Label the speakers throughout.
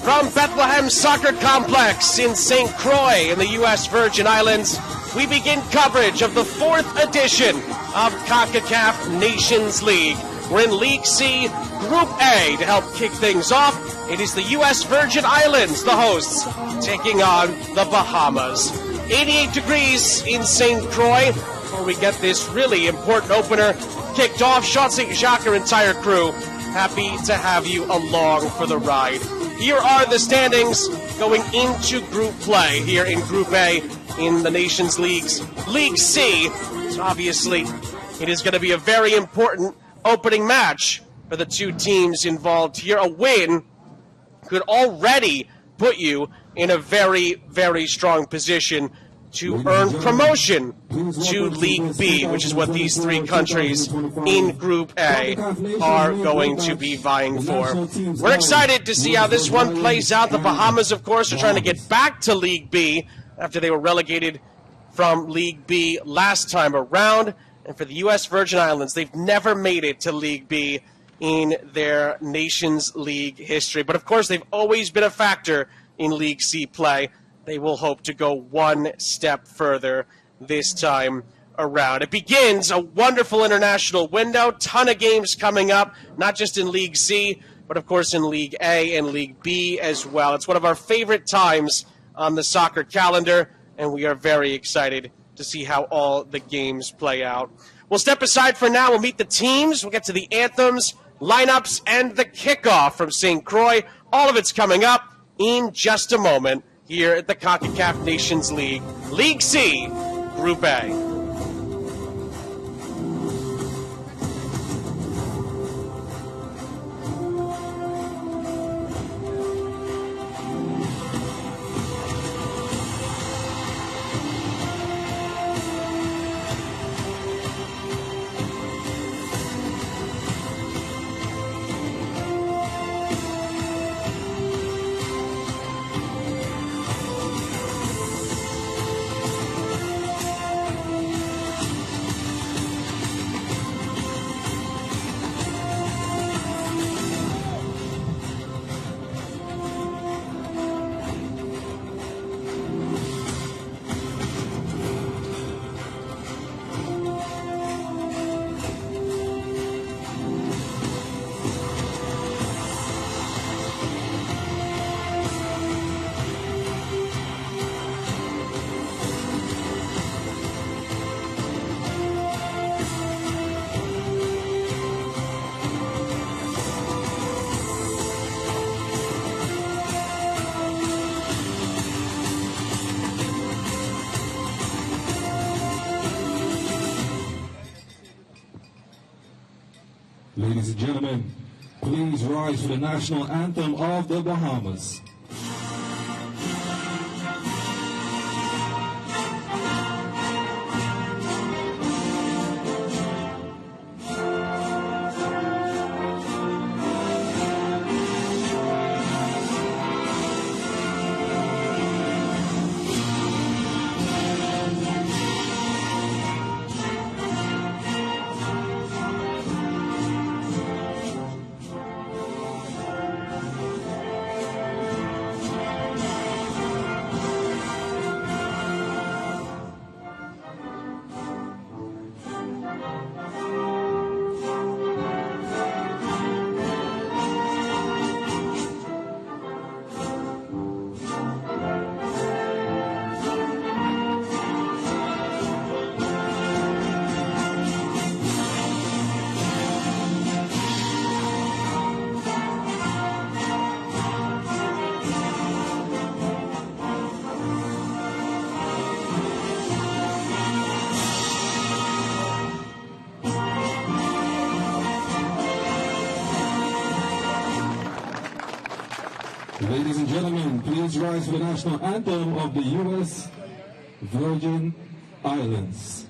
Speaker 1: From Bethlehem Soccer Complex in St. Croix in the U.S. Virgin Islands, we begin coverage of the 4th edition of CONCACAF Nations League. We're in League C, Group A. To help kick things off, it is the U.S. Virgin Islands, the hosts, taking on the Bahamas. 88 degrees in St. Croix. Before we get this really important opener kicked off, Sean St. Jacques, our entire crew, happy to have you along for the ride. Here are the standings going into group play here in Group A in the Nations League's League C. So obviously, it is going to be a very important opening match for the two teams involved here. A win could already put you in a very, very strong position to earn promotion to League B, which is what these three countries in Group A are going to be vying for. We're excited to see how this one plays out. The Bahamas, of course, are trying to get back to League B after they were relegated from League B last time around. And for the U.S. Virgin Islands, they've never made it to League B in their Nations League history. But, of course, they've always been a factor in League C play. They will hope to go one step further this time around. It begins a wonderful international window, ton of games coming up, not just in League C, but of course in League A and League B as well. It's one of our favorite times on the soccer calendar, and we are very excited to see how all the games play out. We'll step aside for now. We'll meet the teams. We'll get to the anthems, lineups, and the kickoff from St. Croix. All of it's coming up in just a moment here at the CONCACAF Nations League, League C, Group A.
Speaker 2: Ladies and gentlemen, please rise for the national anthem of the Bahamas. Ladies and gentlemen, please rise for the national anthem of the U.S. Virgin Islands.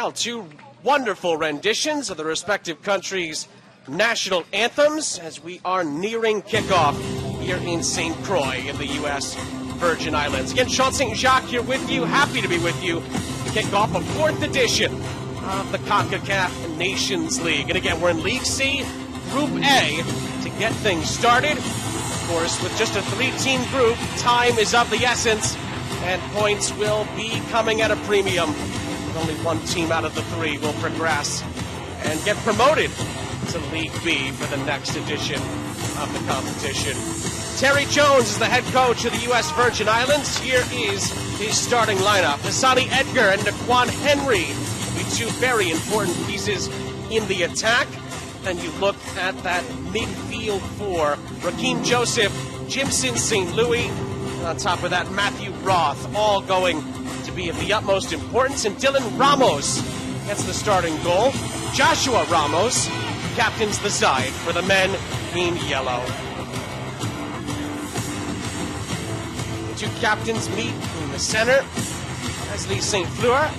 Speaker 1: Well, two wonderful renditions of the respective countries' national anthems as we are nearing kickoff here in St. Croix in the U.S. Virgin Islands. Again, Sean St. Jacques here with you. Happy to be with you to kick off a fourth edition of the CONCACAF Nations League. And again, we're in League C, Group A, to get things started. Of course, with just a three-team group, time is of the essence, and points will be coming at a premium. Only one team out of the three will progress and get promoted to League B for the next edition of the competition. Terry Jones is the head coach of the U.S. Virgin Islands. Here is his starting lineup. Hassani Edgar and Naquan Henry will be two very important pieces in the attack. Then you look at that midfield four. Rakeem Joseph, Jimson St. Louis, and on top of that, Matthew Roth, all going to be of the utmost importance. And Dylan Ramos gets the starting goal. Joshua Ramos captains the side for the men in yellow. The two captains meet in the center. Leslie St. Fleur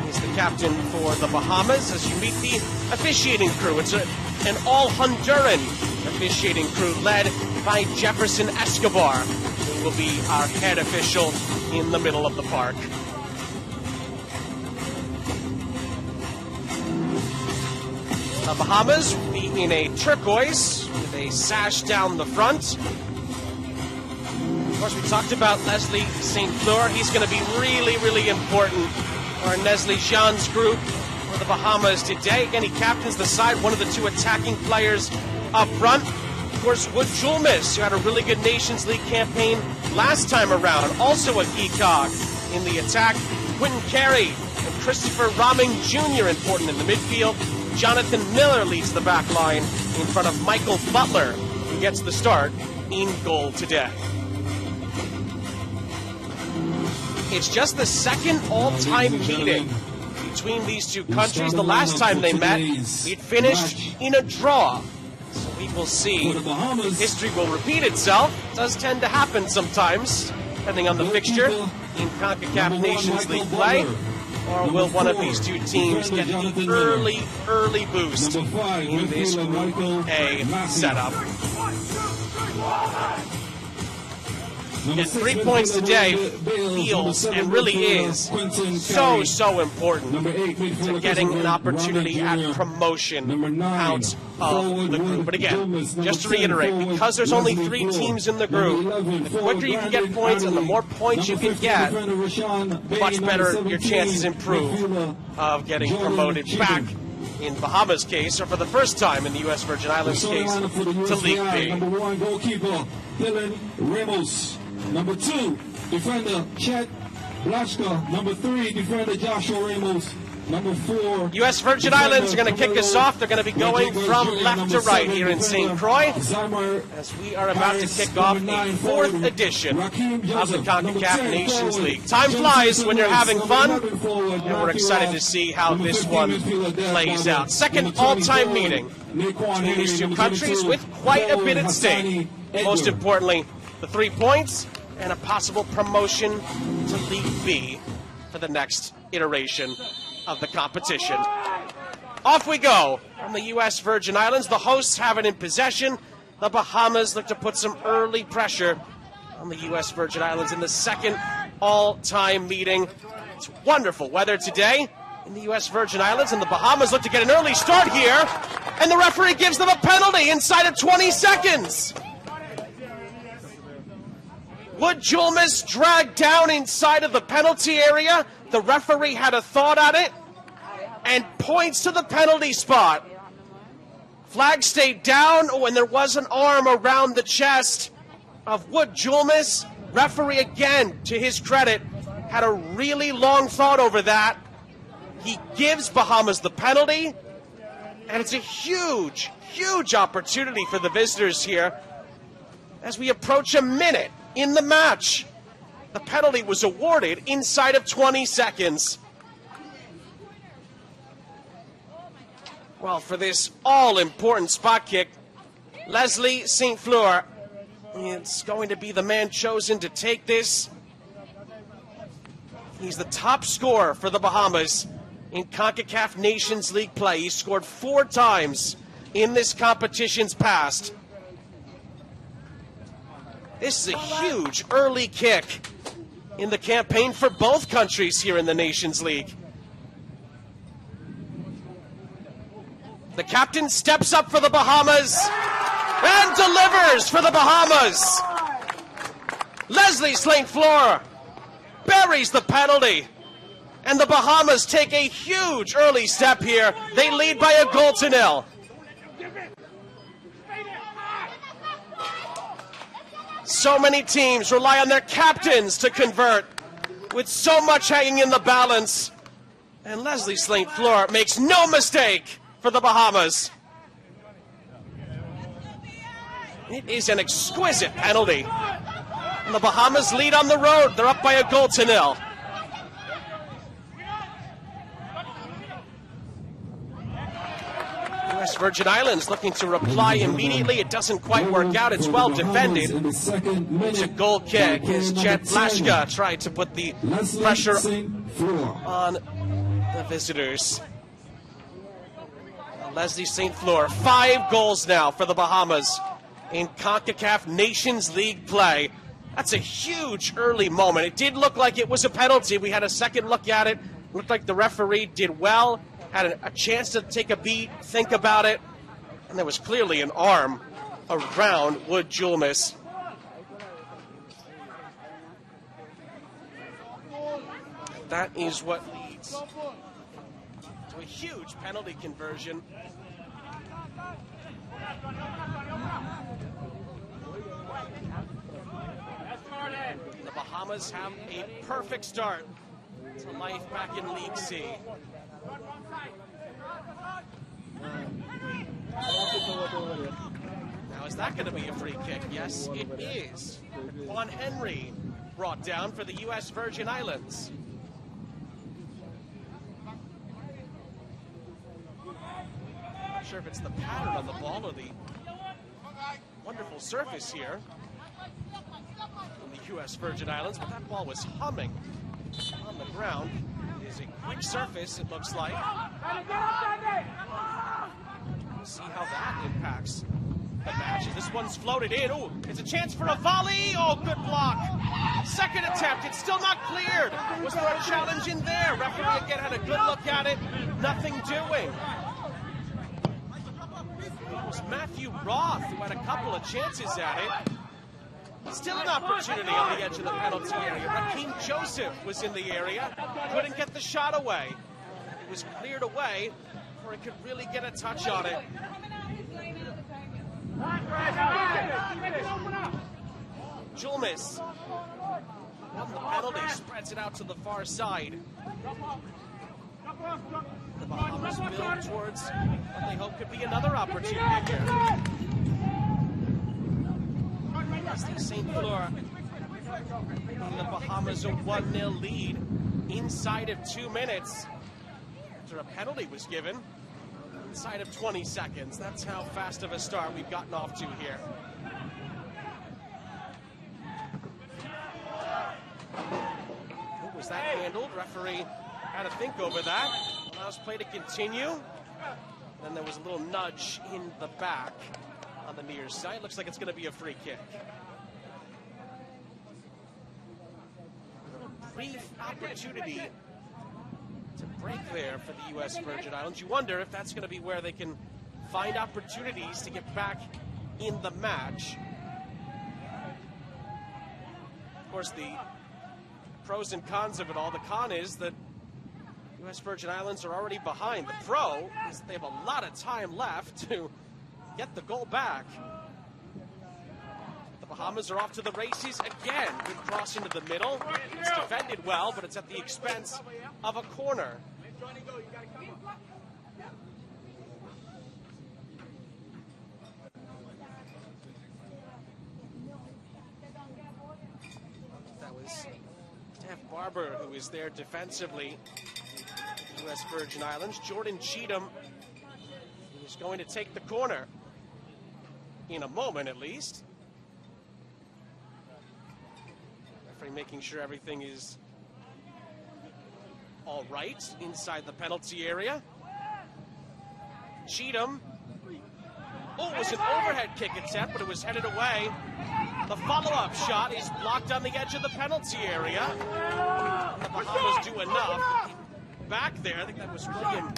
Speaker 1: is the captain for the Bahamas as you meet the officiating crew. It's an all-Honduran officiating crew led by Jefferson Escobar, who will be our head official in the middle of the park. The Bahamas will be in a turquoise with a sash down the front. Of course, we talked about Leslie St. Fleur. He's going to be really, really important for Neslie Jean's group for the Bahamas today. Again, he captains the side, one of the two attacking players up front. Of course, Wood Julmis, who had a really good Nations League campaign last time around, also a key cog in the attack. Quentin Carey and Christopher Raming Jr. important in the midfield. Jonathan Miller leads the back line in front of Michael Butler, who gets the start in goal today. It's just the second all-time meeting between these two countries. The last time they met, it finished in a draw. So we will see if history will repeat itself. It does tend to happen sometimes, depending on the fixture in CONCACAF Nations League play. Or will one of these two teams get the early boost in this Group A setup? And 3 points today feels and really is so important to getting an opportunity at promotion out of the group. But again, just to reiterate, because there's only 3 teams in the group, the quicker you can get points and the more points you can get, the much better your chances improve of getting promoted back, in Bahamas' case, or for the first time in the U.S. Virgin Islands case, to League B.
Speaker 2: Number 1 goalkeeper, Dylan Ramos. Number 2, defender Chet Blaschka. Number 3, defender Joshua Ramos. Number 4,
Speaker 1: U.S. Virgin Islands are going to kick us off. They're going to be going from left to right here in St. Croix as we are about to kick off the 4th edition of the CONCACAF Nations League. Time flies when you're having fun, and we're excited to see how this one plays out. Second all-time meeting between these two countries with quite a bit at stake. Most importantly, the 3 points and a possible promotion to League B for the next iteration of the competition. Off we go from the U.S. Virgin Islands. The hosts have it in possession. The Bahamas look to put some early pressure on the U.S. Virgin Islands in the second all-time meeting. It's wonderful weather today in the U.S. Virgin Islands, and the Bahamas look to get an early start here, and the referee gives them a penalty inside of 20 seconds. Wood Julmis dragged down inside of the penalty area. The referee had a thought on it and points to the penalty spot. Flag stayed down when there was an arm around the chest of Wood Julmis. Referee, again, to his credit, had a really long thought over that. He gives Bahamas the penalty, and it's a huge opportunity for the visitors here as we approach a minute in the match. The penalty was awarded inside of 20 seconds. Well, for this all-important spot kick, Leslie St. Fleur is going to be the man chosen to take this. He's the top scorer for the Bahamas in CONCACAF Nations League play. He scored 4 times in this competition's past. This is a huge early kick in the campaign for both countries here in the Nations League. The captain steps up for the Bahamas and delivers for the Bahamas. Leslie St-Fleur buries the penalty, and the Bahamas take a huge early step here. They lead by a 1-0. So many teams rely on their captains to convert, with so much hanging in the balance. And Leslie St-Fleur makes no mistake for the Bahamas. It is an exquisite penalty. And the Bahamas lead on the road. They're up by a 0-0. US Virgin Islands looking to reply immediately. It doesn't quite work out. It's well defended. It's a goal kick as Jet Blashka tried to put the pressure on the visitors. Leslie St-Fleur, 5 goals now for the Bahamas in CONCACAF Nations League play. That's a huge early moment. It did look like it was a penalty. We had a second look at it. Looked like the referee did well, had a chance to take a beat, think about it, and there was clearly an arm around Wood Julmus. That is what leads to a huge penalty conversion. The Bahamas have a perfect start to life back in League C. Now, is that going to be a free kick? Yes, it is. Juan Henry brought down for the US Virgin Islands. Not sure if it's the pattern on the ball or the wonderful surface here in the US Virgin Islands, but that ball was humming on the ground. It is a quick surface, it looks like. We'll see how that impacts the match. This one's floated in. Oh, it's a chance for a volley. Oh, good block. Second attempt. It's still not cleared. Was there a challenge in there? Referee again had a good look at it. Nothing doing. It was Matthew Roth who had a couple of chances at it. Still an opportunity on the edge of the penalty area. Raheem Joseph was in the area. Couldn't get the shot away. It was cleared away before it could really get a touch on it. Julmus won the penalty, spreads it out to the far side. The Bahamas build towards what they hope could be another opportunity here. Leslie St-Fleur giving the Bahamas a 1-0 lead inside of 2 minutes after a penalty was given. Inside of 20 seconds. That's how fast of a start we've gotten off to here. Was that handled? Referee had to think over that. Allows play to continue. Then there was a little nudge in the back on the near side. Looks like it's going to be a free kick. A brief opportunity to break there for the US Virgin Islands. You wonder if that's going to be where they can find opportunities to get back in the match. Of course, the pros and cons of it all. The con is that US Virgin Islands are already behind. The pro is they have a lot of time left to get the goal back. The Bahamas are off to the races again. Good cross into the middle. It's defended well, but it's at the expense of a corner. That was Steph Barber who is there defensively. US Virgin Islands. Jordan Cheatham is going to take the corner in a moment at least. Referee making sure everything is all right inside the penalty area. Cheatham. Oh, it was an overhead kick attempt, but it was headed away. The follow-up shot is blocked on the edge of the penalty area. The Bahamas do enough. Back there, I think that was William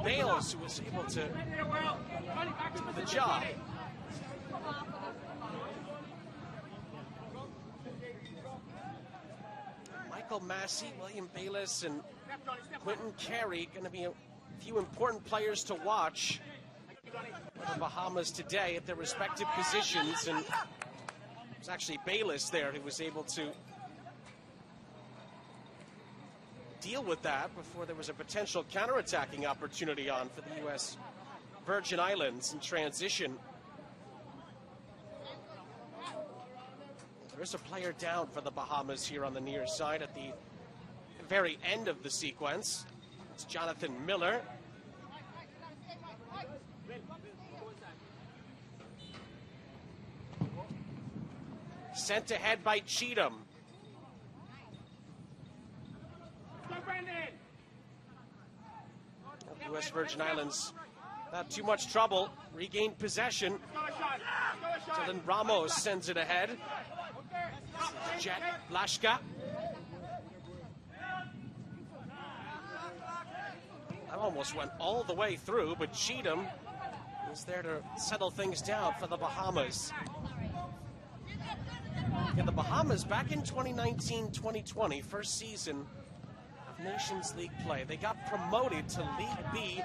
Speaker 1: Bales who was able to do the job. Michael Massey, William Bayless, and Quentin Carey going to be a few important players to watch for the Bahamas today at their respective positions. And it was actually Bayless there who was able to deal with that before there was a potential counterattacking opportunity on for the U.S. Virgin Islands in transition. There's a player down for the Bahamas here on the near side at the very end of the sequence. It's Jonathan Miller. Sent ahead by Cheatham. The U.S. Virgin Islands not too much trouble. Regained possession. Dylan Ramos sends it ahead. Jet Blashka. That almost went all the way through, but Cheatham is there to settle things down for the Bahamas. Yeah, the Bahamas back in 2019-2020, first season of Nations League play. They got promoted to League B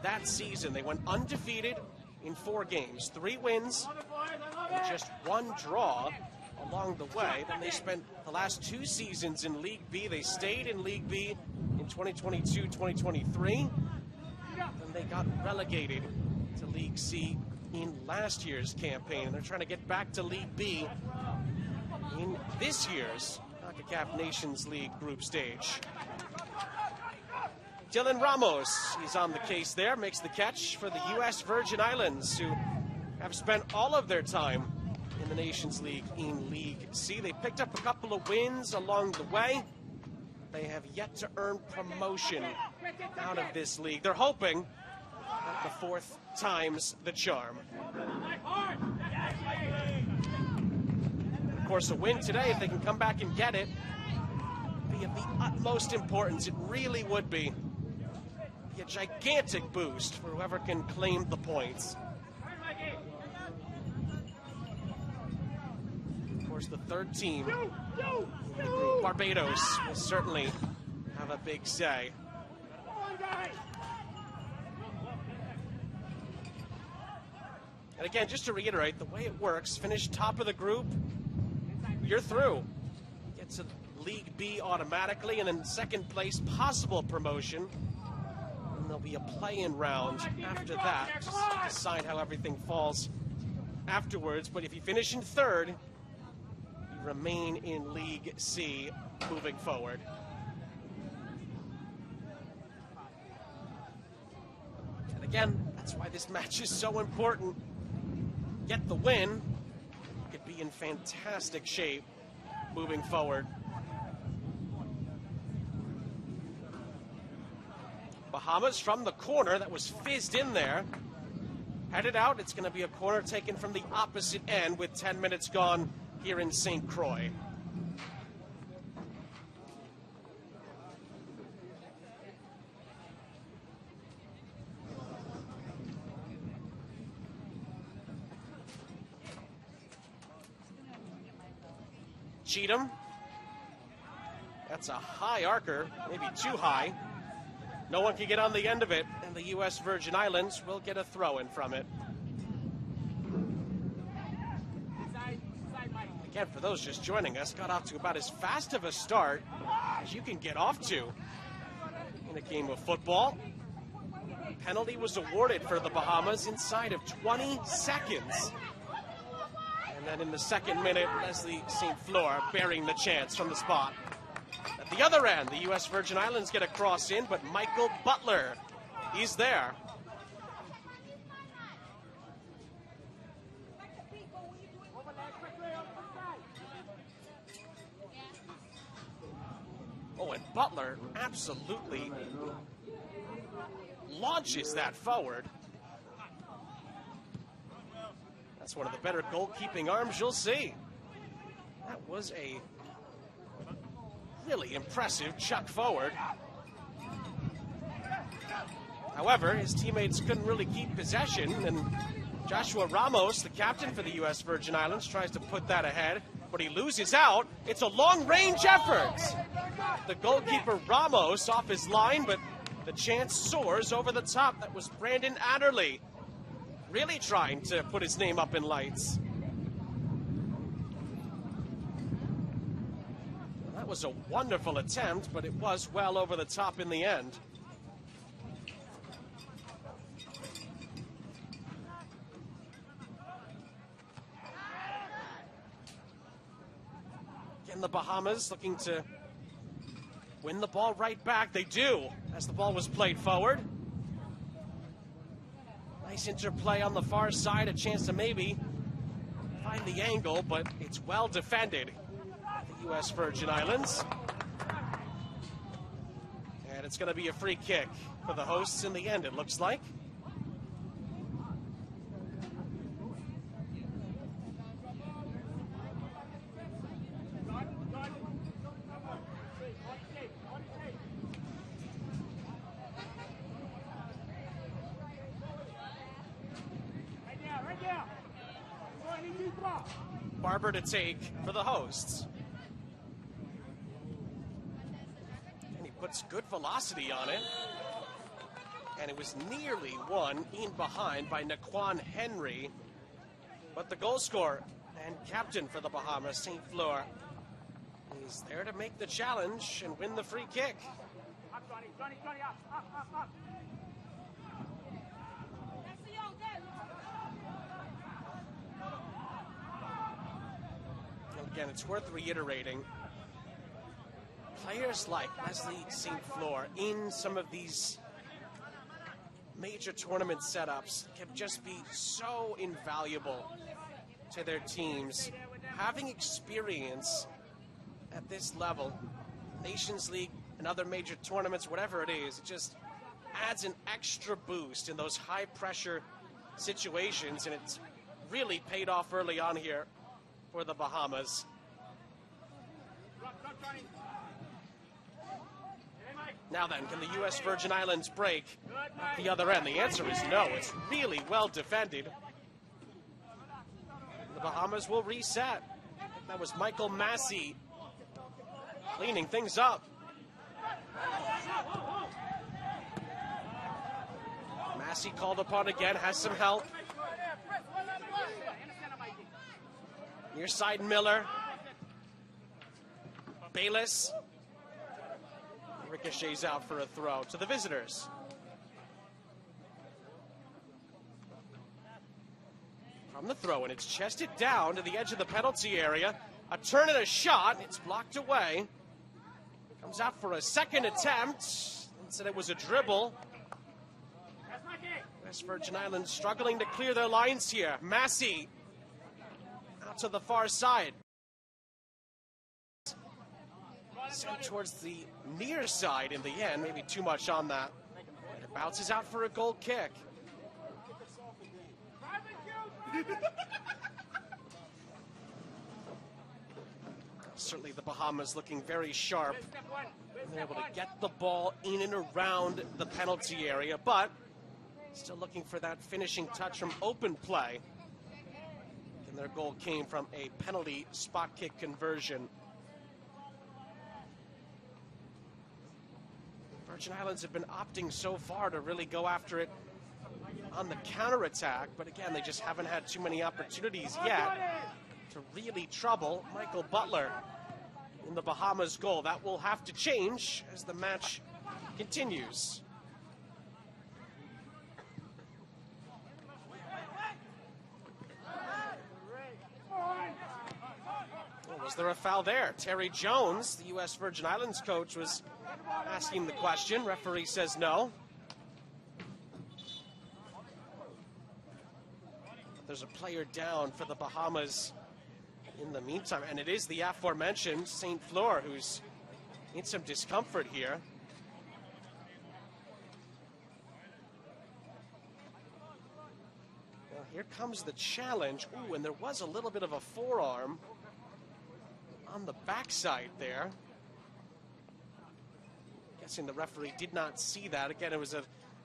Speaker 1: that season. They went undefeated in 4 games, 3 wins and just 1 draw along the way. Then they spent the last 2 seasons in League B. They stayed in League B in 2022-2023. Then they got relegated to League C in last year's campaign. And they're trying to get back to League B in this year's CONCACAF Nations League group stage. Dylan Ramos is on the case there, makes the catch for the U.S. Virgin Islands, who have spent all of their time in the Nations League in League C. They picked up a couple of wins along the way. They have yet to earn promotion out of this league. They're hoping that the 4th time's the charm. Of course, a win today, if they can come back and get it, be of the utmost importance. It really would be a gigantic boost for whoever can claim the points. Of course, the 3rd team, Barbados, will certainly have a big say. And again, just to reiterate, the way it works, finish top of the group, you're through. Get to League B automatically, and then 2nd place, possible promotion. And there'll be a play-in round after that, just to decide how everything falls afterwards. But if you finish in 3rd, you remain in League C moving forward. And again, that's why this match is so important. Get the win. Could be in fantastic shape moving forward. Bahamas from the corner that was fizzed in there. Headed out, it's going to be a corner taken from the opposite end with 10 minutes gone here in St. Croix. Cheatham. That's a high arcer, maybe too high. No one can get on the end of it, and the U.S. Virgin Islands will get a throw-in from it. Again, for those just joining us, got off to about as fast of a start as you can get off to in a game of football. Penalty was awarded for the Bahamas inside of 20 seconds. And then in the 2nd minute, Leslie St. Fleur bearing the chance from the spot. At the other end, the U.S. Virgin Islands get a cross in, but Michael Butler, he's there. Oh, and Butler absolutely launches that forward. That's one of the better goalkeeping arms you'll see. That was a really impressive chuck forward. However, his teammates couldn't really keep possession, and Joshua Ramos, the captain for the U.S. Virgin Islands, tries to put that ahead, but he loses out. It's a long-range effort. The goalkeeper Ramos off his line, but the chance soars over the top. That was Brandon Adderley, really trying to put his name up in lights. That was a wonderful attempt, but it was well over the top in the end. Again, the Bahamas looking to win the ball right back. They do, as the ball was played forward. Nice interplay on the far side, a chance to maybe find the angle, but it's well defended. The U.S. Virgin Islands. And it's going to be a free kick for the hosts in the end, it looks like. Barber to take for the hosts. And he puts good velocity on it. And it was nearly won in behind by Naquan Henry. But the goal scorer and captain for the Bahamas, St. Fleur, is there to make the challenge and win the free kick. Again, it's worth reiterating. Players like Leslie St. Fleur in some of these major tournament setups can just be so invaluable to their teams. Having experience at this level, Nations League and other major tournaments, whatever it is, it just adds an extra boost in those high-pressure situations, and it's really paid off early on here for the Bahamas. Now then, can the U.S. Virgin Islands break at the other end? The answer is no. It's really well defended. The Bahamas will reset. That was Michael Massey cleaning things up. Massey called upon again, has some help. Near side Miller. Bayless. Ricochets out for a throw to the visitors. From the throw, and it's chested down to the edge of the penalty area. A turn and a shot. It's blocked away. Comes out for a second attempt. Said it was a dribble. West Virgin Islands struggling to clear their lines here. Massey out to the far side. Sent towards the near side in the end. Maybe too much on that. And it bounces out for a goal kick. Certainly the Bahamas looking very sharp. They're able to get the ball in and around the penalty area, but still looking for that finishing touch from open play. And their goal came from a penalty spot kick conversion. Virgin Islands have been opting so far to really go after it on the counterattack, but again, they just haven't had too many opportunities yet to really trouble Michael Butler in the Bahamas goal. That will have to change as the match continues. Oh, was there a foul there? Terry Jones, the U.S. Virgin Islands coach, was asking the question. Referee says no. There's a player down for the Bahamas in the meantime, and it is the aforementioned St. Fleur who's in some discomfort here. Well, here comes the challenge. Ooh, and there was a little bit of a forearm on the backside there. Guessing the referee did not see that. Again, it was a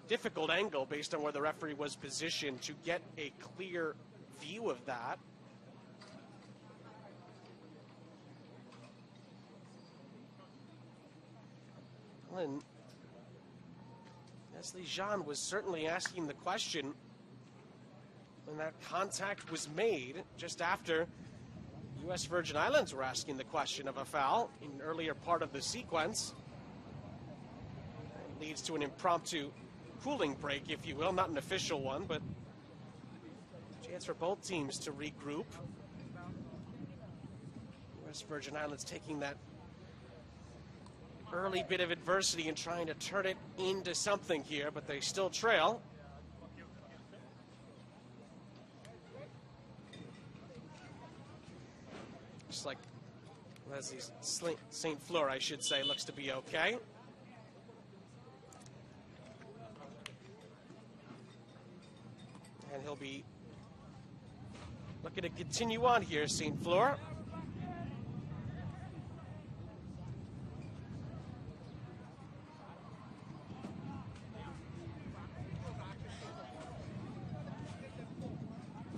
Speaker 1: difficult angle based on where the referee was positioned to get a clear view of that. And Leslie Jean was certainly asking the question when that contact was made, just after U.S. Virgin Islands were asking the question of a foul in an earlier part of the sequence. It leads to an impromptu cooling break, if you will, not an official one, but a chance for both teams to regroup. U.S. Virgin Islands taking that early bit of adversity and trying to turn it into something here, but they still trail. Just like Leslie St. Fleur, I should say, looks to be okay. And he'll be looking to continue on here, St. Fleur.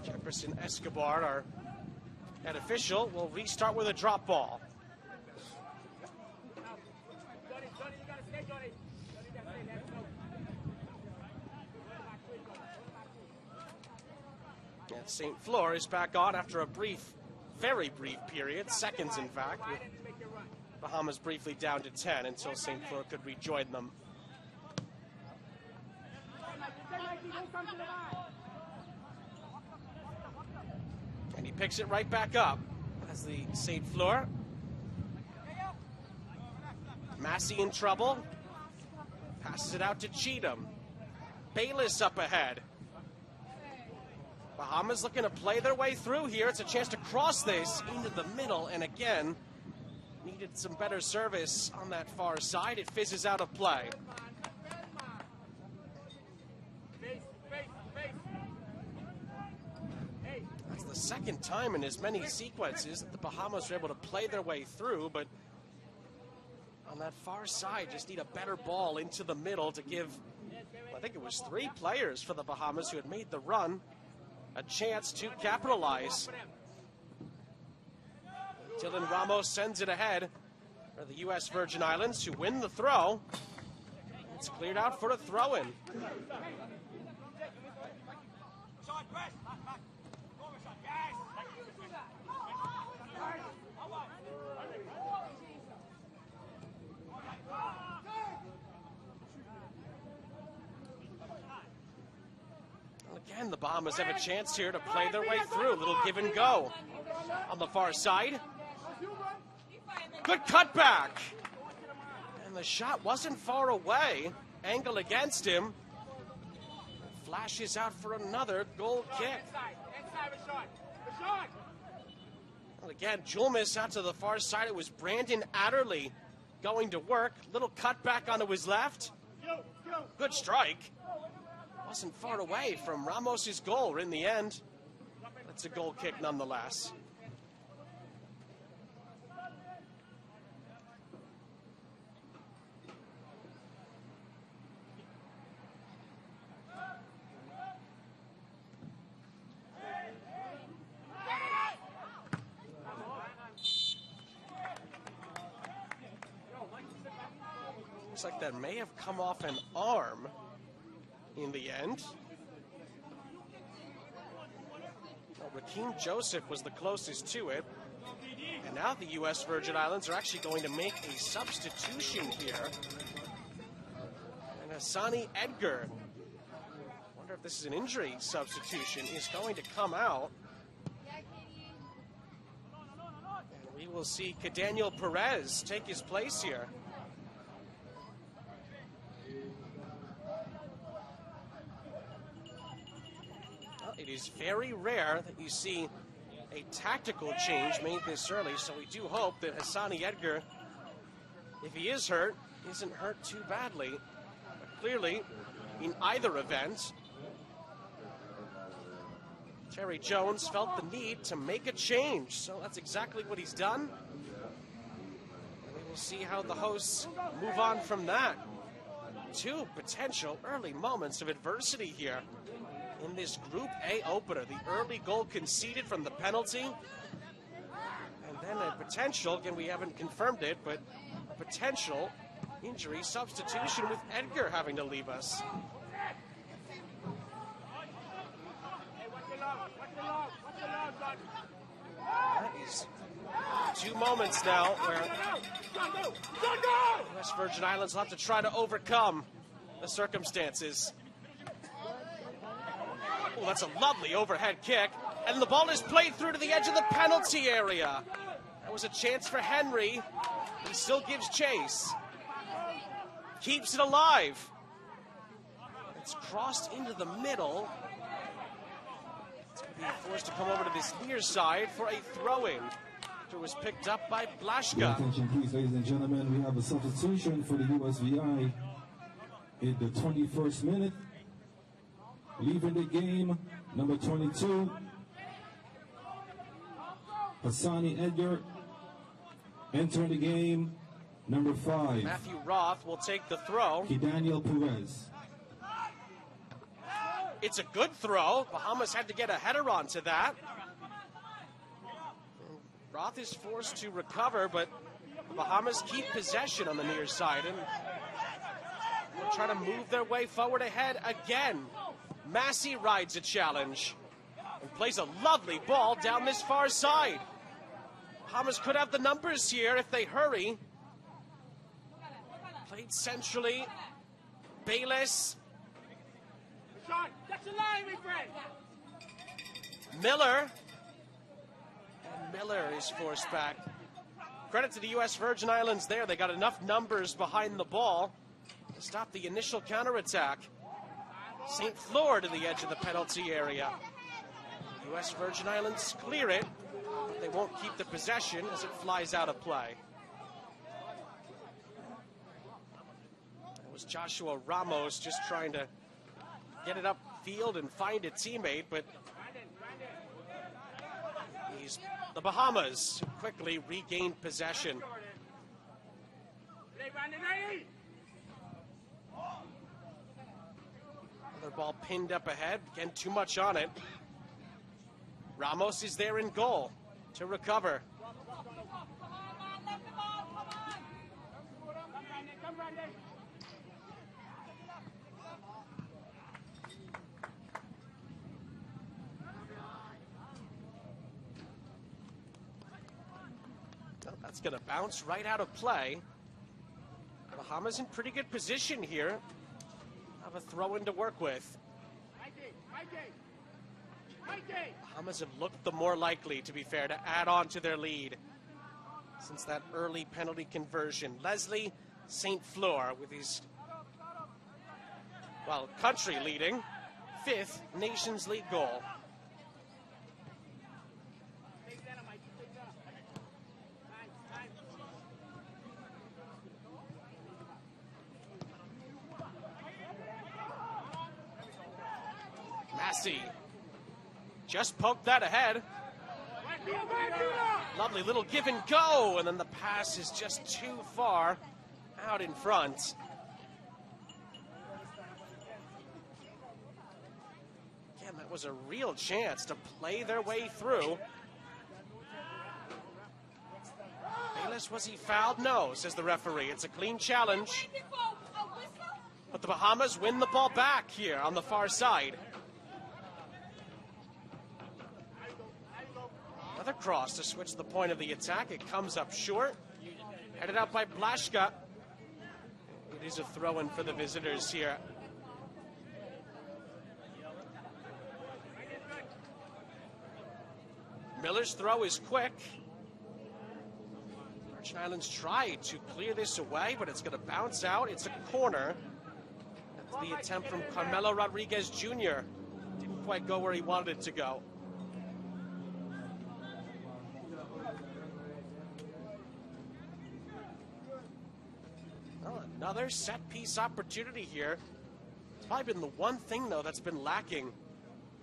Speaker 1: Jefferson Escobar, our head official, will restart with a drop ball. And St. Fleur is back on after a brief, very brief period, seconds in fact, with Bahamas briefly down to 10 until St. Fleur could rejoin them. And he picks it right back up as the St. Fleur. Massey in trouble. Passes it out to Cheatham. Bayless up ahead. Bahamas looking to play their way through here. It's a chance to cross this into the middle, and again, needed some better service on that far side. It fizzes out of play. That's the second time in as many sequences that the Bahamas were able to play their way through, but on that far side, just need a better ball into the middle to give, I think it was 3 players for the Bahamas who had made the run a chance to capitalize. Dylan Ramos sends it ahead for the U.S. Virgin Islands, who win the throw. It's cleared out for a throw-in. Again, the Bahamas have a chance here to play their way through. A little give and go on the far side. Good cutback. And the shot wasn't far away. Angle against him. Flashes out for another goal kick. And again, Julmus out to the far side. It was Brandon Adderley going to work. Little cutback onto his left. Good strike. Wasn't far away from Ramos's goal in the end. That's a goal kick nonetheless. Looks like that may have come off an arm in the end. Well, Rakeem Joseph was the closest to it. And now the U.S. Virgin Islands are actually going to make a substitution here. And Hassani Edgar, wonder if this is an injury substitution, is going to come out. And we will see Kadaniel Perez take his place here. It is very rare that you see a tactical change made this early, so we do hope that Hassani Edgar If he is hurt, he isn't hurt too badly. But clearly, in either event, Terry Jones felt the need to make a change. So that's exactly what he's done. And we will see how the hosts move on from that. Two potential early moments of adversity here in this Group A opener. The early goal conceded from the penalty. And then a potential, again, we haven't confirmed it, but a potential injury substitution with Edgar having to leave us. That is two moments now where West Virgin Islands will have to try to overcome the circumstances. Oh, that's a lovely overhead kick. And the ball is played through to the edge of the penalty area. That was a chance for Henry. He still gives chase. Keeps it alive. It's crossed into the middle. It's going to be forced to come over to this near side for a throw-in. It was picked up by Blaschka.
Speaker 2: Attention please, ladies and gentlemen. We have a substitution for the USVI in the 21st minute. Leaving the game, number 22, Hassani Edgar. Entering the game, number 5.
Speaker 1: Matthew Roth will take the throw.
Speaker 2: Daniel Perez.
Speaker 1: It's a good throw. Bahamas had to get a header onto that. Roth is forced to recover, but the Bahamas keep possession on the near side and they're trying to move their way forward ahead again. Massey rides a challenge and plays a lovely ball down this far side. Bahamas could have the numbers here if they hurry. Played centrally. Bayless. Miller. And Miller is forced back. Credit to the U.S. Virgin Islands there. They got enough numbers behind the ball to stop the initial counterattack. St. Fleur to the edge of the penalty area. U.S. Virgin Islands clear it, but they won't keep the possession as it flies out of play. That was Joshua Ramos just trying to get it upfield and find a teammate, but the Bahamas quickly regained possession. Another ball pinned up ahead. Again, too much on it. Ramos is there in goal to recover. Well, that's going to bounce right out of play. Bahamas in pretty good position here. Have a throw-in to work with. Bahamas have looked the more likely, to be fair, to add on to their lead since that early penalty conversion. Leslie St. Fleur with his, well, country leading 5th Nations League goal. Massey just poked that ahead. Lovely little give and go, and then the pass is just too far out in front. Again, that was a real chance to play their way through. Bayless, was he fouled? No, says the referee. It's a clean challenge. But the Bahamas win the ball back here on the far side. Another cross to switch the point of the attack. It comes up short. Headed out by Blaschka. It is a throw-in for the visitors here. Miller's throw is quick. Virgin Islands tried to clear this away, but it's going to bounce out. It's a corner. That's the attempt from Carmelo Rodriguez Jr. Didn't quite go where he wanted it to go. Well, another set-piece opportunity here. It's probably been the one thing, though, that's been lacking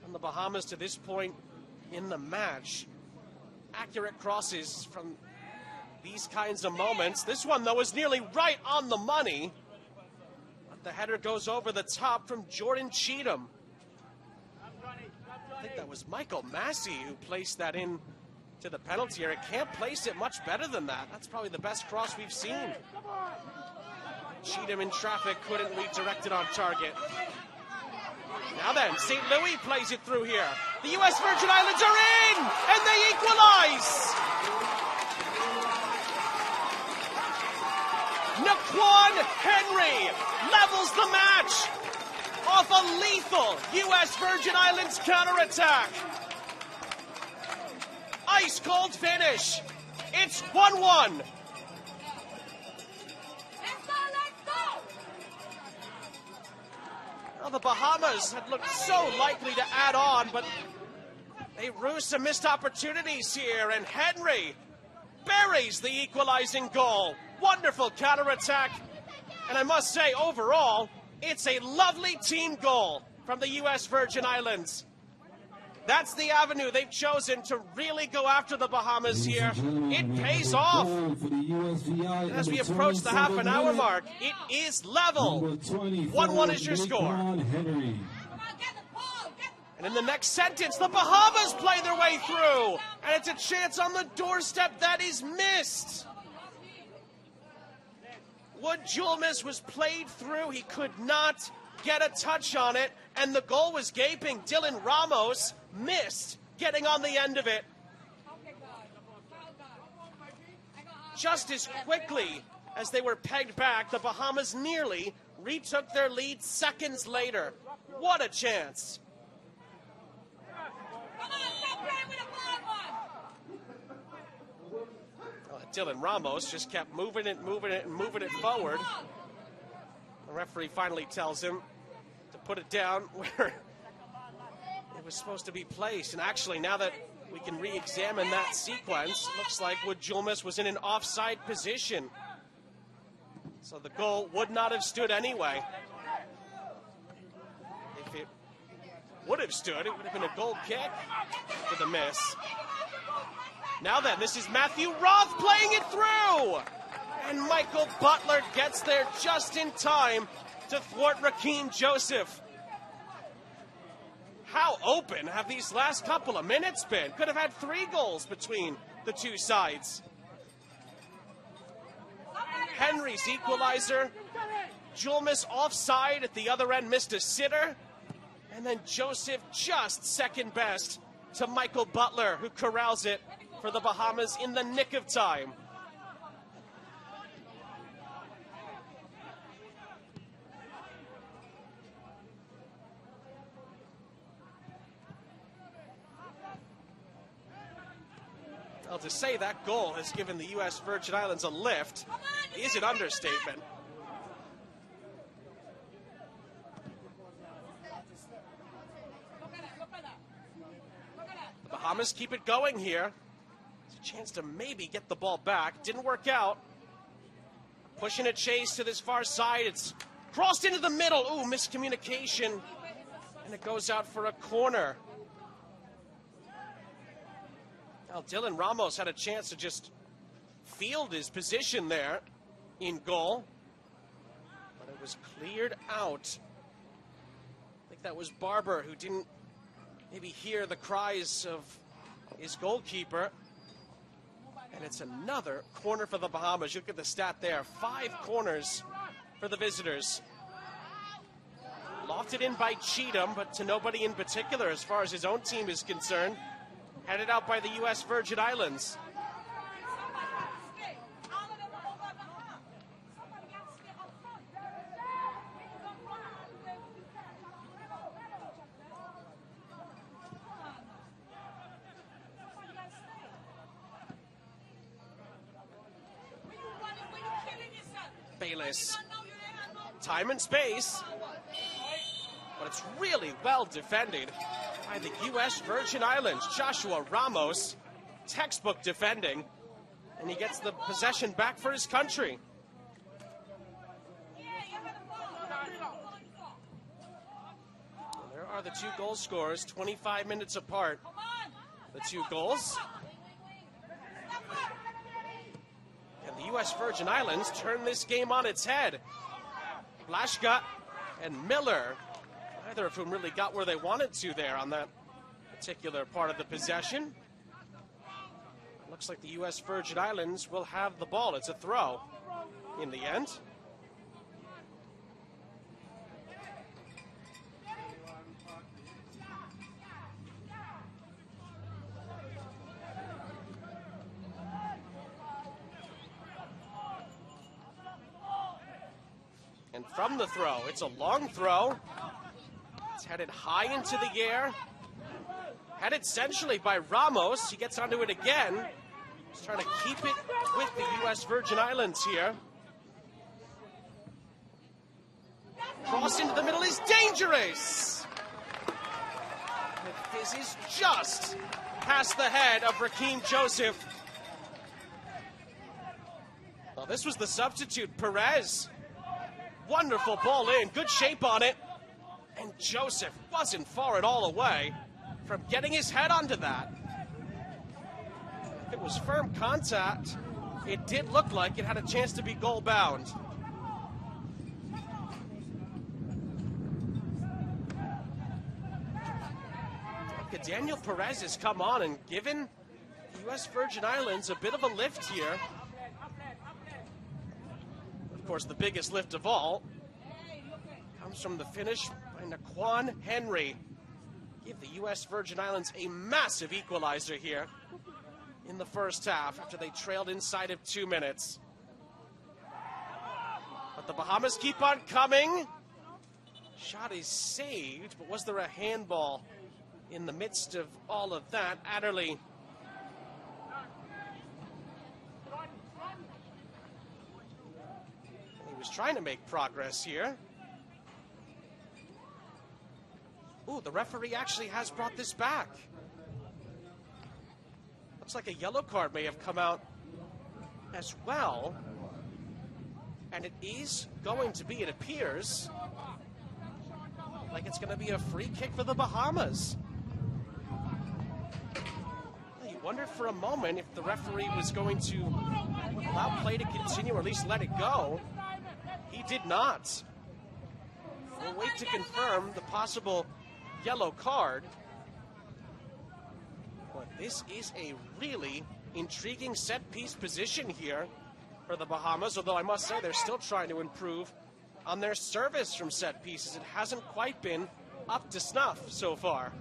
Speaker 1: on the Bahamas to this point in the match. Accurate crosses from these kinds of moments. This one, though, is nearly right on the money. But the header goes over the top from Jordan Cheatham. I think that was Michael Massey who placed that in to the penalty area. Can't place it much better than that. That's probably the best cross we've seen. Cheatham in traffic, couldn't redirect it on target. Now then, St. Louis plays it through here. The U.S. Virgin Islands are in, and they equalize. Naquan Henry levels the match off a lethal U.S. Virgin Islands counterattack. Ice cold finish. It's 1-1. Well, the Bahamas had looked so likely to add on, but they rue some missed opportunities here, and Henry buries the equalizing goal. Wonderful counterattack, and I must say, overall, it's a lovely team goal from the U.S. Virgin Islands. That's the avenue they've chosen to really go after the Bahamas here. It pays off. And as we approach the half-an-hour mark, it is level. 1-1 is your score. And in the next sentence, the Bahamas play their way through. And it's a chance on the doorstep that is missed. Wood Julmus was played through. He could not get a touch on it. And the goal was gaping. Dylan Ramos missed getting on the end of it. Just as quickly as they were pegged back, the Bahamas nearly retook their lead seconds later. What a chance. Dylan Ramos just kept moving it forward. The referee finally tells him to put it down where it was supposed to be placed. And actually, now that we can re-examine that sequence, looks like Wood Julmus was in an offside position. So the goal would not have stood anyway. If it would have stood, it would have been a goal kick for the miss. Now then, this is Matthew Roth playing it through. And Michael Butler gets there just in time to thwart Rakeem Joseph. How open have these last couple of minutes been? Could have had 3 goals between the two sides. Henry's equalizer. Julmus offside at the other end, missed a sitter. And then Joseph just second best to Michael Butler, who corrals it for the Bahamas in the nick of time. Well, to say that goal has given the U.S. Virgin Islands a lift is an understatement. The Bahamas keep it going here. Chance to maybe get the ball back. Didn't work out. Pushing a chase to this far side. It's crossed into the middle. Ooh, miscommunication. And it goes out for a corner. Now, Dylan Ramos had a chance to just field his position there in goal. But it was cleared out. I think that was Barber who didn't maybe hear the cries of his goalkeeper. And it's another corner for the Bahamas. You look at the stat there. 5 corners for the visitors. Lofted in by Cheatham, but to nobody in particular as far as his own team is concerned. Headed out by the U.S. Virgin Islands. Bayless. Time and space. But it's really well defended by the U.S. Virgin Islands. Joshua Ramos, textbook defending. And he gets the possession back for his country. far, the two goal scorers, 25 minutes apart. The two goals. And the U.S. Virgin Islands turn this game on its head. Blaszka and Miller, neither of whom really got where they wanted to there on that particular part of the possession. Looks like the U.S. Virgin Islands will have the ball. It's a throw in the end. And from the throw, it's a long throw. It's headed high into the air. Headed essentially by Ramos. He gets onto it again. He's trying to keep it with the U.S. Virgin Islands here. Cross into the middle is dangerous. It fizzes just past the head of Raheem Joseph. Well, this was the substitute, Perez. Wonderful ball in, good shape on it. And Joseph wasn't far at all away from getting his head onto that. If it was firm contact, it did look like it had a chance to be goal bound. Okay, Daniel Perez has come on and given the U.S. Virgin Islands a bit of a lift here. Of course, the biggest lift of all comes from the finish by Naquan Henry. Give the U.S. Virgin Islands a massive equalizer here in the first half after they trailed inside of 2 minutes. But the Bahamas keep on coming. Shot is saved, but was there a handball in the midst of all of that? Adderley. He was trying to make progress here. Ooh, the referee actually has brought this back. Looks like a yellow card may have come out as well. And it is going to be, it appears, like it's going to be a free kick for the Bahamas. You wondered for a moment if the referee was going to allow play to continue or at least let it go. He did not. We'll wait to confirm the possible yellow card. But this is a really intriguing set-piece position here for the Bahamas, although I must say they're still trying to improve on their service from set pieces. It hasn't quite been up to snuff so far.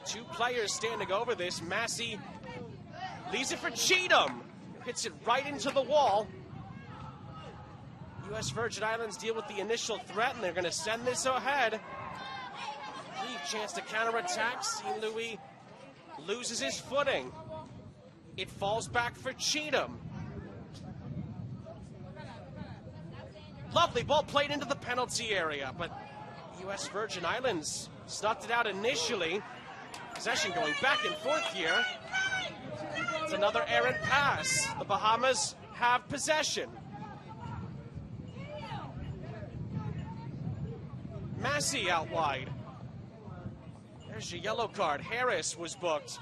Speaker 1: Two players standing over this. Massey leaves it for Cheatham. Hits it right into the wall. U.S. Virgin Islands deal with the initial threat, and they're going to send this ahead. Chance to counterattack. St. Louis loses his footing. It falls back for Cheatham. Lovely ball played into the penalty area, but U.S. Virgin Islands snuffed it out initially. Possession going back and forth here. It's another errant pass. The Bahamas have possession. Massey out wide. There's your yellow card. Harris was booked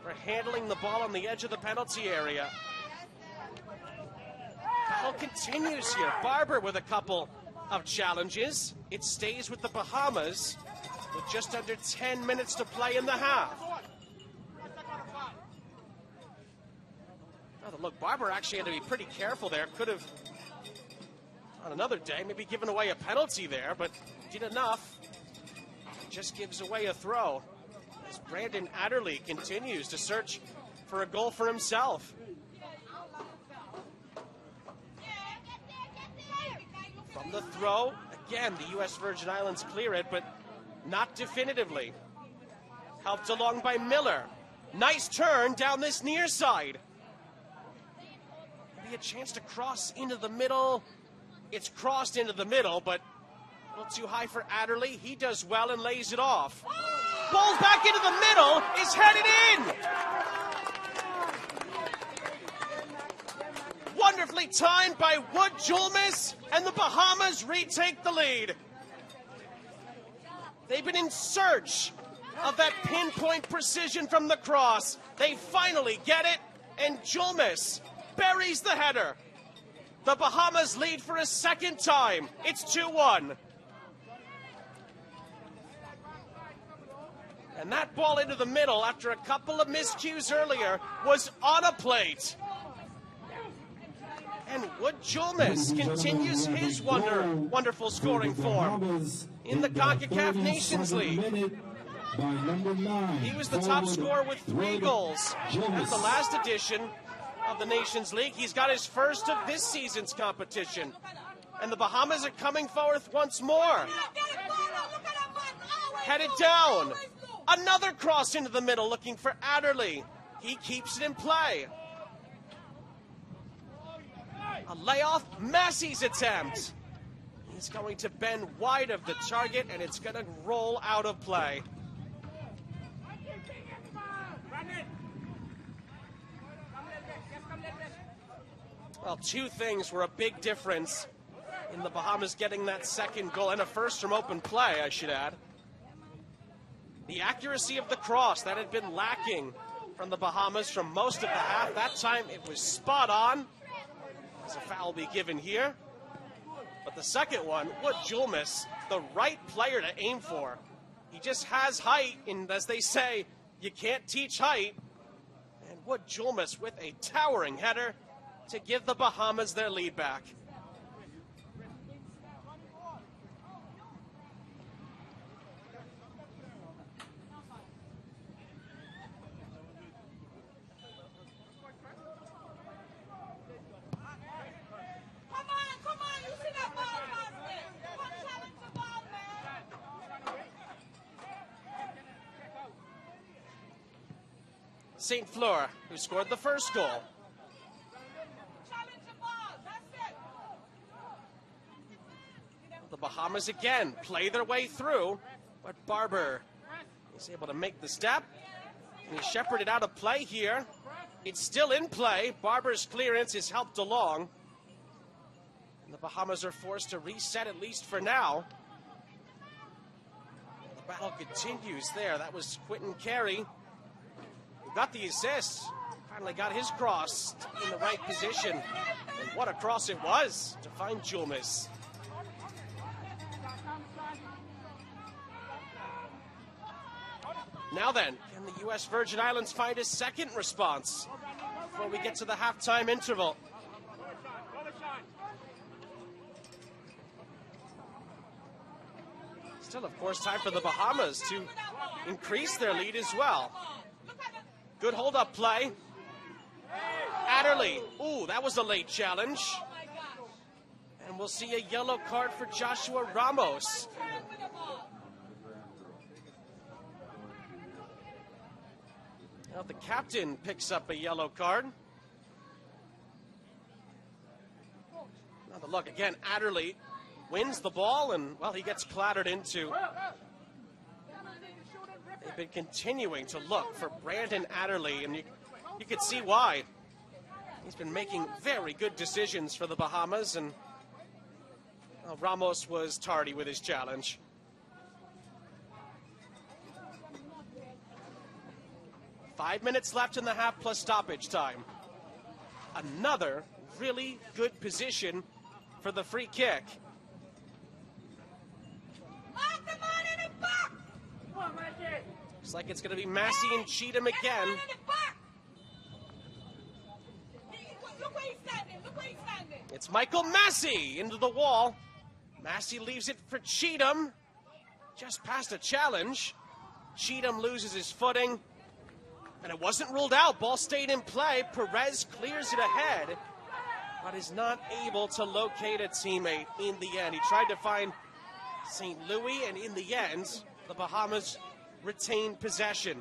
Speaker 1: for handling the ball on the edge of the penalty area. Battle continues here. Barber with a couple of challenges. It stays with the Bahamas with just under 10 minutes to play in the half. Oh, look, Barber actually had to be pretty careful there. Could have, on another day, maybe given away a penalty there, but did enough. Just gives away a throw as Brandon Adderley continues to search for a goal for himself. From the throw, again, the U.S. Virgin Islands clear it, but not definitively. Helped along by Miller. Nice turn down this near side. Maybe a chance to cross into the middle. It's crossed into the middle, but a little too high for Adderley. He does well and lays it off. Ball's back into the middle. Is headed in. Wonderfully timed by Wood Julmus, and the Bahamas retake the lead. They've been in search of that pinpoint precision from the cross. They finally get it, and Julmus buries the header. The Bahamas lead for a second time. It's 2-1. And that ball into the middle after a couple of miscues earlier was on a plate. And Wood Julmus continues his wonderful scoring form in the CONCACAF Nations League. He was the top scorer with 3 goals at the last edition of the Nations League. He's got his first of this season's competition. And the Bahamas are coming forth once more. Headed down. Another cross into the middle looking for Adderley. He keeps it in play. A layoff, Massey's attempt. He's going to bend wide of the target, and it's going to roll out of play. Well, 2 things were a big difference in the Bahamas getting that second goal, and a first from open play, I should add. The accuracy of the cross, that had been lacking from the Bahamas from most of the half. That time it was spot on. As a foul be given here. But the second one, Wood Julmus, the right player to aim for. He just has height, and as they say, you can't teach height. And Wood Julmus with a towering header to give the Bahamas their lead back. St. Fleur, who scored the first goal. The Bahamas again play their way through, but Barber is able to make the step. And he shepherded out of play here. It's still in play. Barber's clearance is helped along. And the Bahamas are forced to reset, at least for now. The battle continues there. That was Quentin Carey, who got the assist. Finally got his cross in the right position. And what a cross it was to find Julmus. Now then, can the U.S. Virgin Islands find a second response before we get to the halftime interval? Still, of course, time for the Bahamas to increase their lead as well. Good hold-up play. Adderley. Ooh, that was a late challenge. And we'll see a yellow card for Joshua Ramos. Now the captain picks up a yellow card. Now the look again, Adderley wins the ball, and, well, he gets clattered into. They've been continuing to look for Brandon Adderley, and you could see why. He's been making very good decisions for the Bahamas, and, well, Ramos was tardy with his challenge. Five minutes left in the half plus stoppage time. Another really good position for the free kick. Looks like it's going to be Massey and Cheatham again. It's Michael Massey into the wall. Massey leaves it for Cheatham. Just past a challenge. Cheatham loses his footing. And it wasn't ruled out. Ball stayed in play. Perez clears it ahead, but is not able to locate a teammate in the end. He tried to find St. Louis, and in the end, the Bahamas retained possession.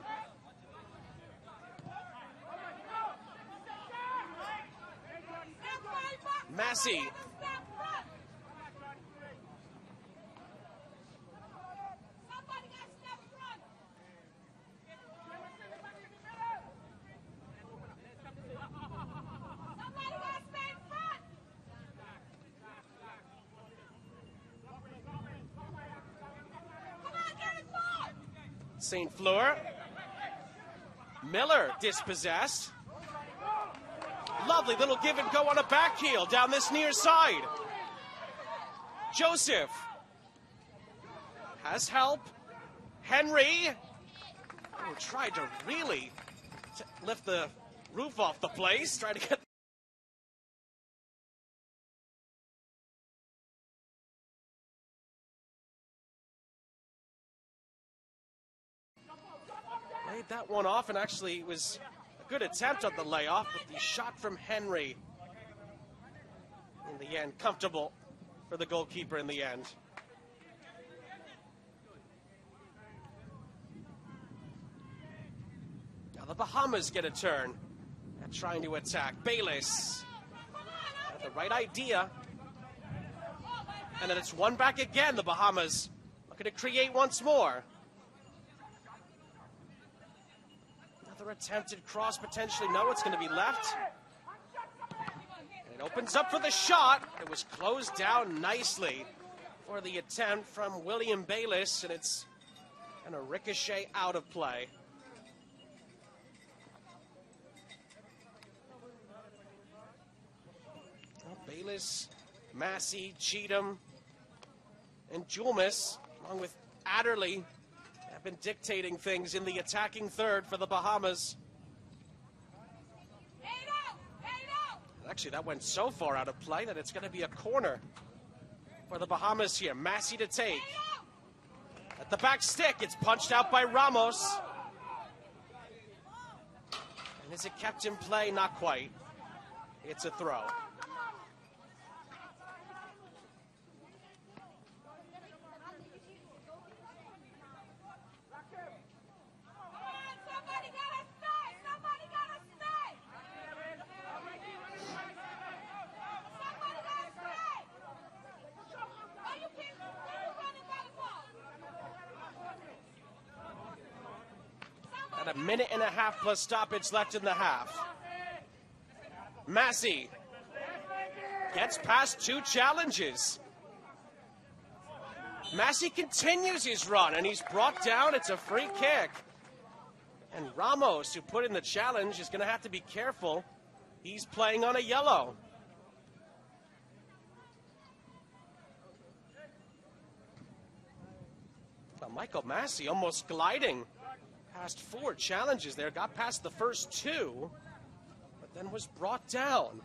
Speaker 1: Massey. St. Fleur. Miller dispossessed. Lovely little give and go on a back heel down this near side. Joseph has help. Henry, who tried to really lift the roof off the place, trying to get. Laid that one off, and actually it was a good attempt on the layoff, but the shot from Henry, in the end, comfortable for the goalkeeper in the end. Now the Bahamas get a turn at trying to attack. Bayless had the right idea. And then it's one back again. The Bahamas looking to create once more. Another attempted cross potentially. No, it's going to be left. And it opens up for the shot. It was closed down nicely for the attempt from William Bayless, and it's going to ricochet out of play. Bayless, Massey, Cheatham, and Julmus, along with Adderley, have been dictating things in the attacking third for the Bahamas. Actually, that went so far out of play that it's going to be a corner for the Bahamas here. Massey to take. At the back stick, it's punched out by Ramos. And is it kept in play? Not quite. It's a throw. A minute and a half plus stoppage left in the half. Massey gets past two challenges. Massey continues his run, and he's brought down. It's a free kick. And Ramos, who put in the challenge, is going to have to be careful. He's playing on a yellow. Now, Michael Massey almost gliding past four challenges there, got past the first two, but then was brought down.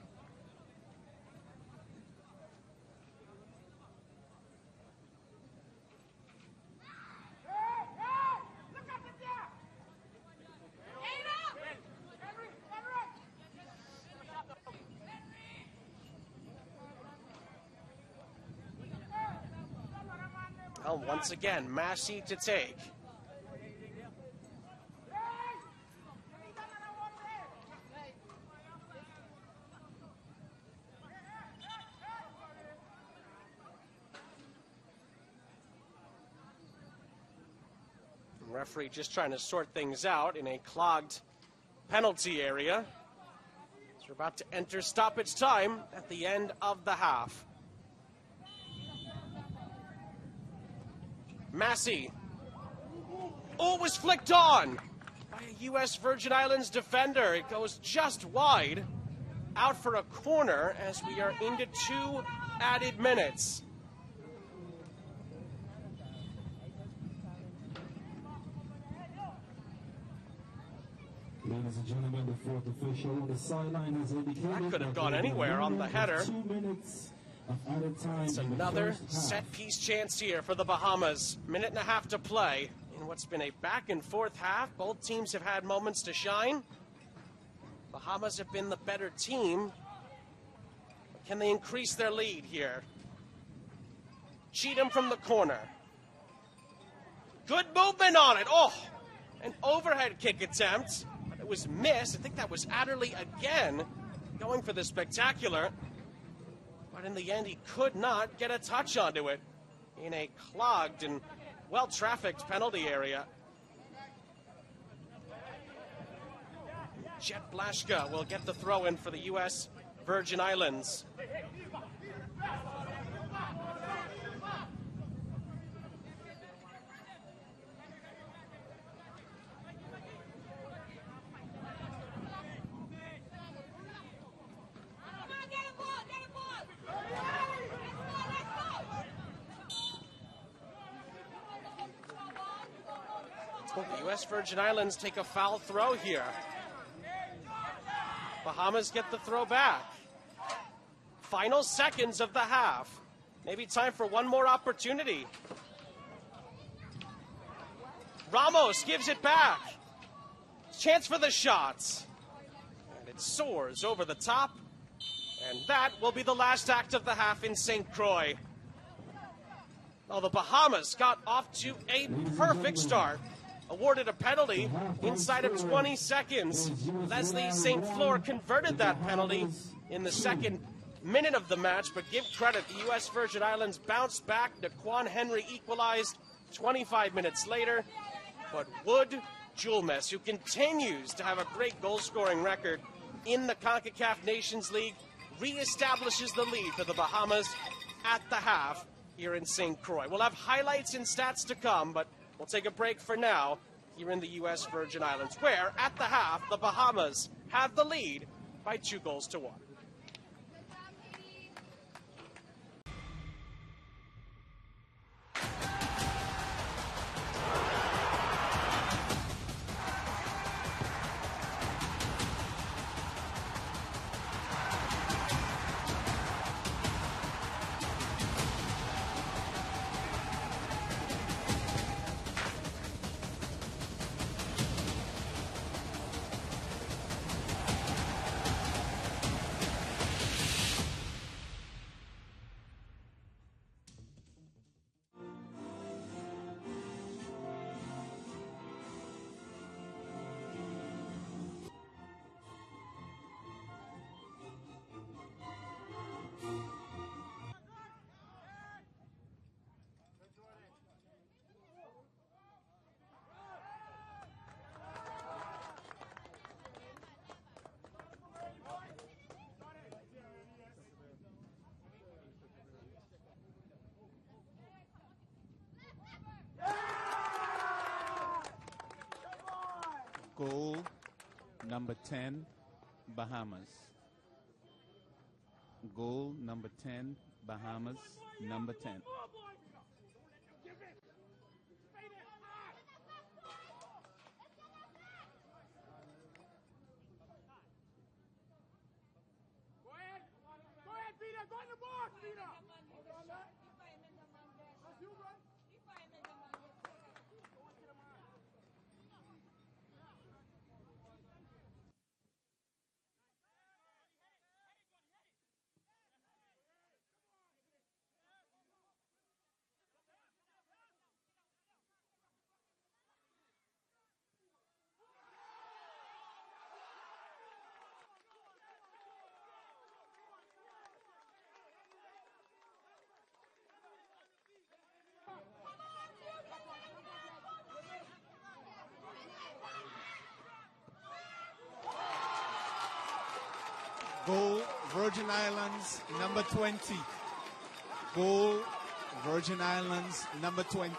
Speaker 1: Well, once again, Massey to take. Referee just trying to sort things out in a clogged penalty area. So we're about to enter stoppage time at the end of the half. Massey. Oh, it was flicked on by a U.S. Virgin Islands defender. It goes just wide, out for a corner as we are into 2 added minutes.
Speaker 2: Ladies and gentlemen, the fourth official on the sideline has indicated
Speaker 1: that could have gone anywhere on the header.
Speaker 2: 2 minutes of added time.
Speaker 1: It's another set-piece chance here for the Bahamas. Minute and a half to play in what's been a back-and-forth half. Both teams have had moments to shine. Bahamas have been the better team. Can they increase their lead here? Cheatham from the corner. Good movement on it. Oh, an overhead kick attempt. It was missed. I think that was Adderley again going for the spectacular. But in the end, he could not get a touch onto it in a clogged and well-trafficked penalty area. Jet Blashka will get the throw in for the U.S. Virgin Islands. The U.S. Virgin Islands take a foul throw here. Bahamas get the throw back. Final seconds of the half. Maybe time for one more opportunity. Ramos gives it back. Chance for the shots. And it soars over the top. And that will be the last act of the half in St. Croix. Well, the Bahamas got off to a perfect start. Awarded a penalty inside of 20 seconds. Leslie St. Fleur converted that penalty in the second minute of the match, but give credit, the U.S. Virgin Islands bounced back. Daquan Henry equalized 25 minutes later, but Wood Julmes, who continues to have a great goal-scoring record in the CONCACAF Nations League, reestablishes the lead for the Bahamas at the half here in St. Croix. We'll have highlights and stats to come, but we'll take a break for now here in the U.S. Virgin Islands, where at the half, the Bahamas have the lead by 2-1.
Speaker 3: Goal number 10, Bahamas. Goal number 10, Bahamas, number 10. Goal, Virgin Islands, number 20. Goal, Virgin Islands, number 20.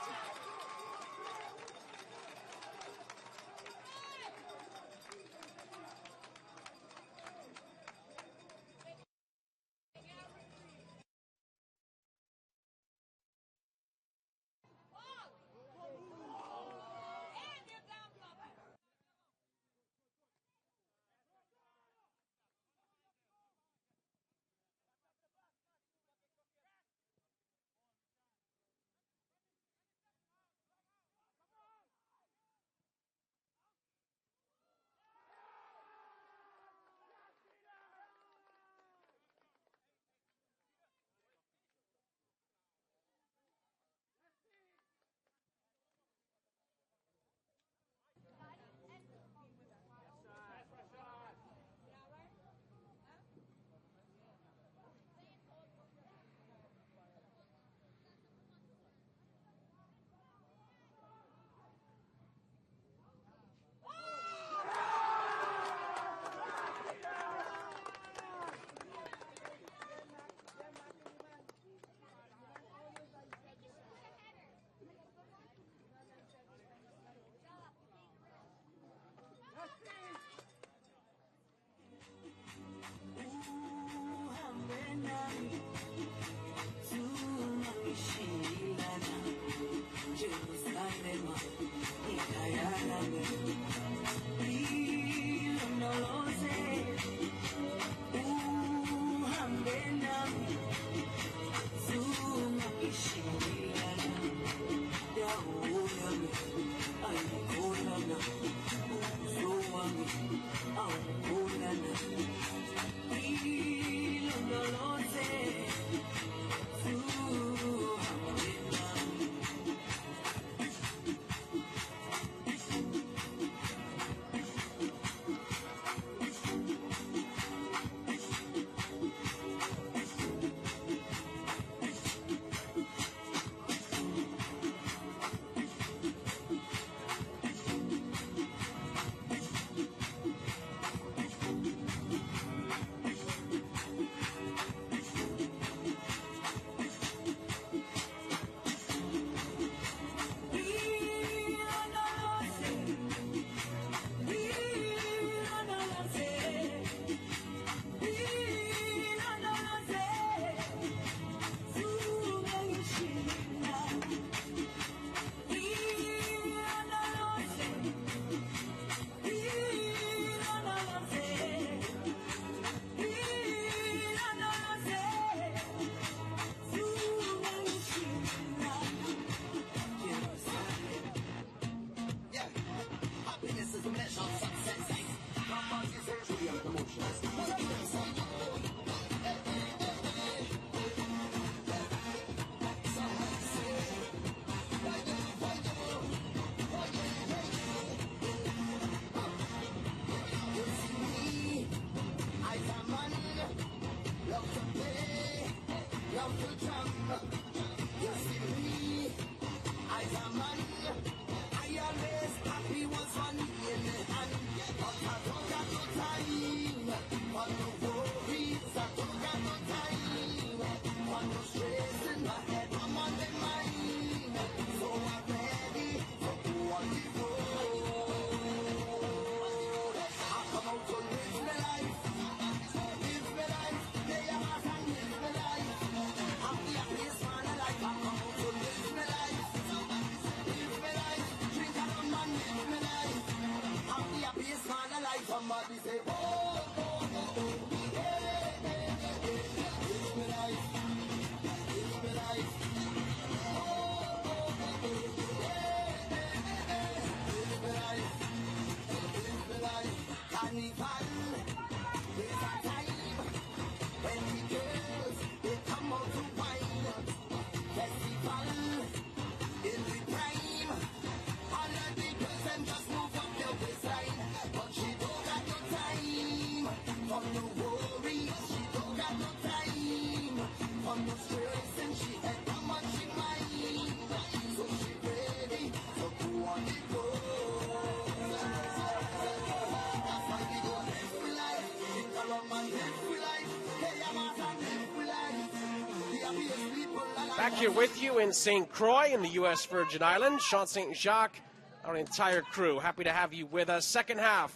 Speaker 1: Back here with you in St. Croix in the U.S. Virgin Islands. Sean St. Jacques, our entire crew, happy to have you with us. Second half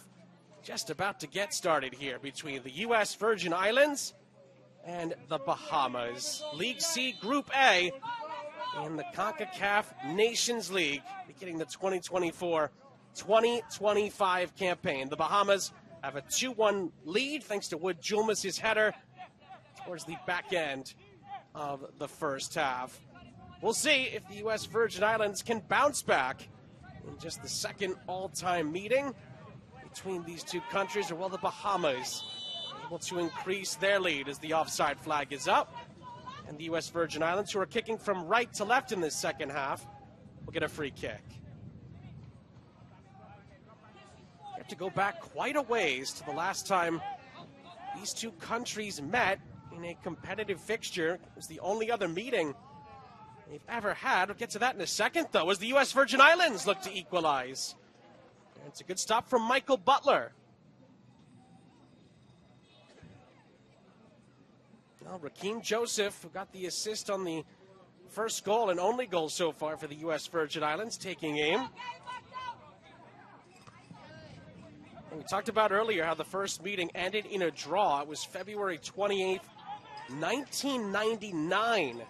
Speaker 1: just about to get started here between the U.S. Virgin Islands and the Bahamas. League C Group A in the CONCACAF Nations League, beginning the 2024-2025 campaign. The Bahamas have a 2-1 lead thanks to Wood Julmus's header towards the back end of the first half. We'll see if the U.S. Virgin Islands can bounce back in just the second all-time meeting between these two countries, or will the Bahamas able to increase their lead as the offside flag is up. And the U.S. Virgin Islands, who are kicking from right to left in this second half, will get a free kick. You have to go back quite a ways to the last time these two countries met in a competitive fixture. It was the only other meeting they've ever had. We'll get to that in a second, though, as the U.S. Virgin Islands look to equalize. And it's a good stop from Michael Butler. Now, Rakeem Joseph, who got the assist on the first goal and only goal so far for the U.S. Virgin Islands, taking aim. And we talked about earlier how the first meeting ended in a draw. It was February 28th, 1999.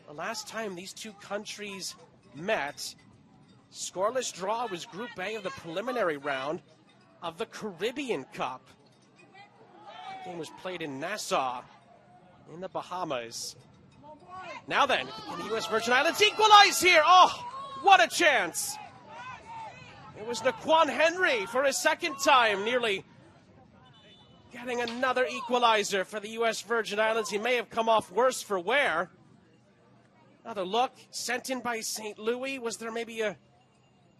Speaker 1: The last time these two countries met. Scoreless draw was Group A of the preliminary round of the Caribbean Cup. The game was played in Nassau in the Bahamas. Now then, can the U.S. Virgin Islands equalize here? Oh, what a chance! It was Naquan Henry for a second time, nearly getting another equalizer for the U.S. Virgin Islands. He may have come off worse for wear. Another look, sent in by St. Louis. Was there maybe a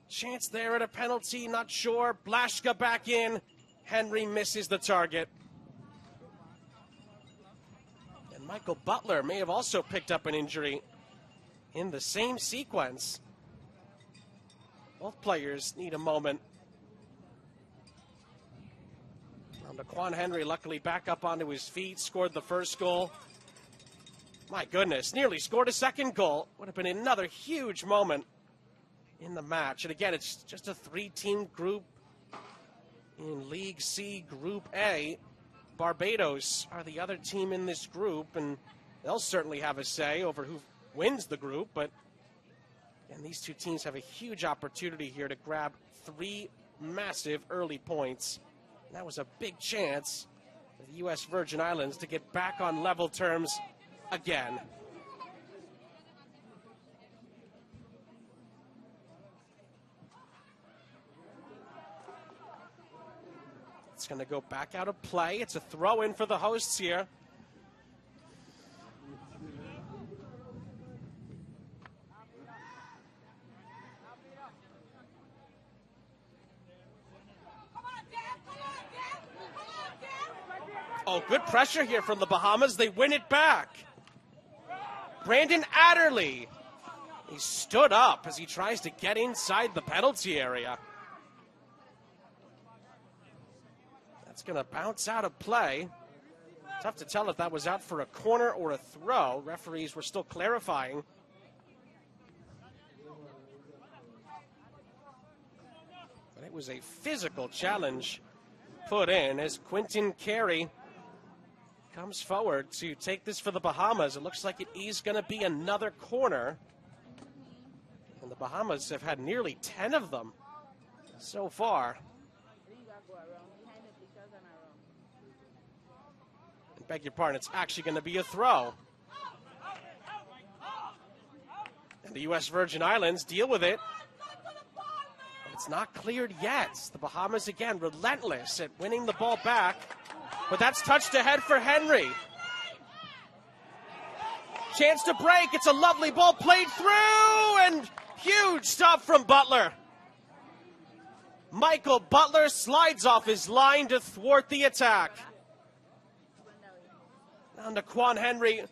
Speaker 1: chance there at a penalty? Not sure. Blaszka back in. Henry misses the target. And Michael Butler may have also picked up an injury in the same sequence. Both players need a moment. Naquan Henry luckily back up onto his feet, scored the first goal. My goodness, nearly scored a second goal. Would have been another huge moment in the match. And again, it's just a three-team group in League C Group A. Barbados are the other team in this group, and they'll certainly have a say over who wins the group. But and these two teams have a huge opportunity here to grab 3 massive early points. And that was a big chance for the U.S. Virgin Islands to get back on level terms again. It's going to go back out of play. It's a throw-in for the hosts here. Oh, good pressure here from the Bahamas. They win it back. Brandon Adderley. He stood up as he tries to get inside the penalty area. That's going to bounce out of play. Tough to tell if that was out for a corner or a throw. Referees were still clarifying. But it was a physical challenge put in as Quentin Carey comes forward to take this for the Bahamas. It looks like it is going to be another corner. And the Bahamas have had nearly 10 of them so far. I beg your pardon, it's actually going to be a throw. And the U.S. Virgin Islands deal with it. But It's not cleared yet. The Bahamas, again, relentless at winning the ball back. But that's touched ahead for Henry. Chance to break. It's a lovely ball played through, and huge stop from Butler. Michael Butler slides off his line to thwart the attack. Now Naquan Henry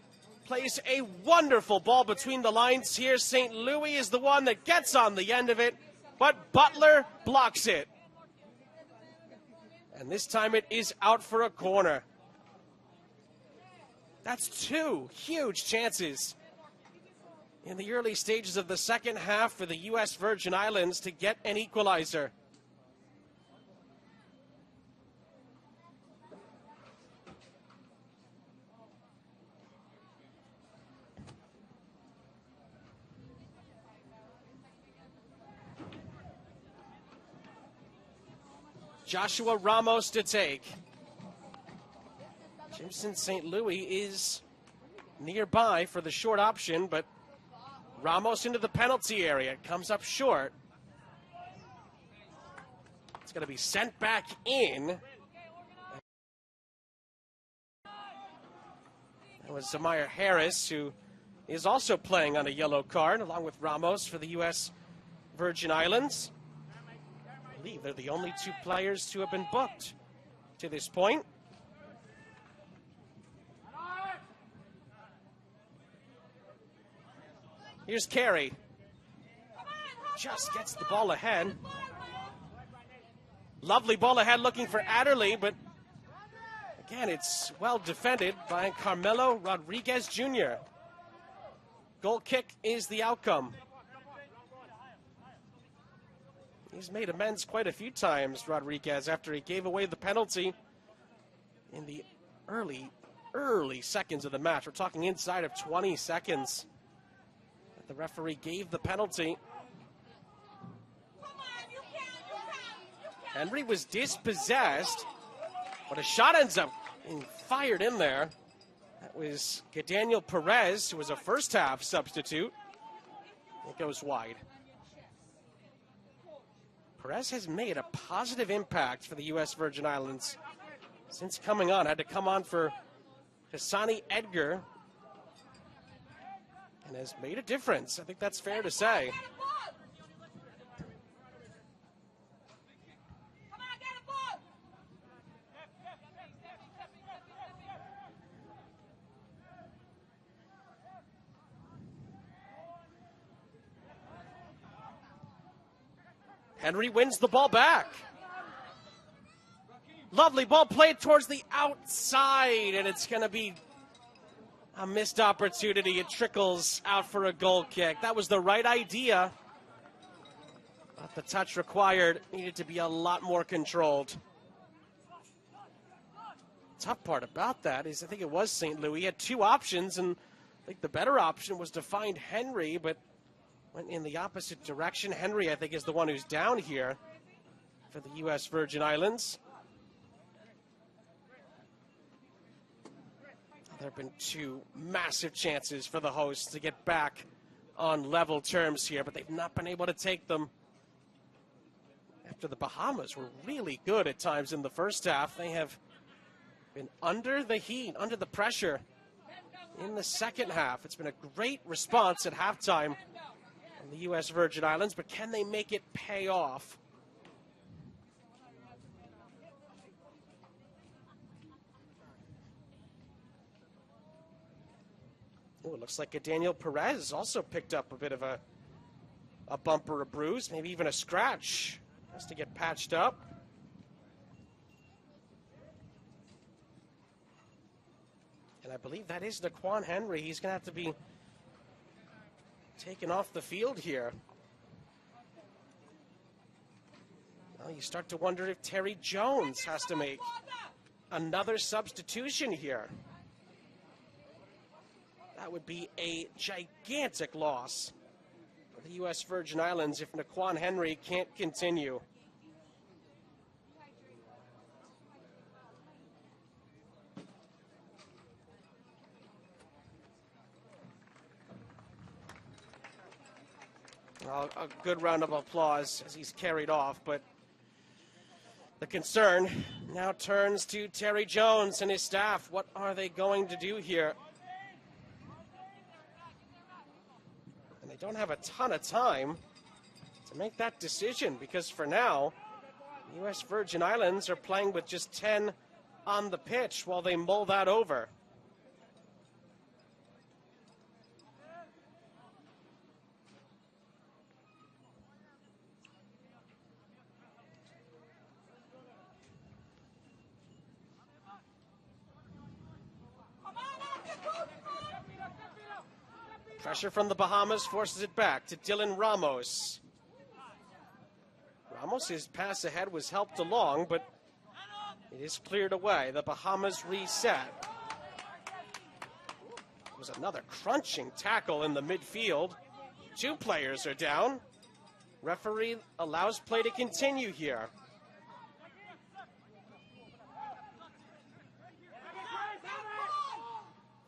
Speaker 1: plays a wonderful ball between the lines here. St. Louis is the one that gets on the end of it, but Butler blocks it. And this time it is out for a corner. That's two huge chances in the early stages of the second half for the U.S. Virgin Islands to get an equalizer. Joshua Ramos to take. Jimson St. Louis is nearby for the short option, but Ramos into the penalty area. Comes up short. It's going to be sent back in. That was Zamir Harris, who is also playing on a yellow card, along with Ramos for the U.S. Virgin Islands. I believe they're the only two players to have been booked to this point. Here's Carey. Just gets the ball ahead. Lovely ball ahead looking for Adderley, but again, it's well defended by Carmelo Rodriguez Jr. Goal kick is the outcome. He's made amends quite a few times, Rodriguez, after he gave away the penalty in the early seconds of the match. We're talking inside of 20 seconds. The referee gave the penalty. Henry was dispossessed, but a shot ends up being fired in there. That was Daniel Perez, who was a first-half substitute. It goes wide. Perez has made a positive impact for the U.S. Virgin Islands since coming on. Had to come on for Hassani Edgar, and has made a difference. I think that's fair to say. Henry wins the ball back. Lovely ball played towards the outside, and it's going to be a missed opportunity. It trickles out for a goal kick. That was the right idea, but the touch required needed to be a lot more controlled. Tough part about that is I think it was St. Louis. He had two options, and I think the better option was to find Henry, but went in the opposite direction. Henry, I think, is the one who's down here for the U.S. Virgin Islands. There have been two massive chances for the hosts to get back on level terms here, but they've not been able to take them. After the Bahamas were really good at times in the first half, they have been under the heat, under the pressure in the second half. It's been a great response at halftime from the U.S. Virgin Islands, but can they make it pay off? Oh, it looks like Daniel Perez also picked up a bit of a bump or a bruise, maybe even a scratch. Has to get patched up. And I believe that is Naquan Henry. He's going to have to be taken off the field here. Well, you start to wonder if Terry Jones has to make another substitution here. That would be a gigantic loss for the U.S. Virgin Islands if Naquan Henry can't continue. A good round of applause as he's carried off, but the concern now turns to Terry Jones and his staff. What are they going to do here? And they don't have a ton of time to make that decision, because for now, the U.S. Virgin Islands are playing with just 10 on the pitch while they mull that over. Pressure from the Bahamas forces it back to Dylan Ramos. Ramos' pass ahead was helped along, but it is cleared away. The Bahamas reset. It was another crunching tackle in the midfield. 2 players are down. Referee allows play to continue here.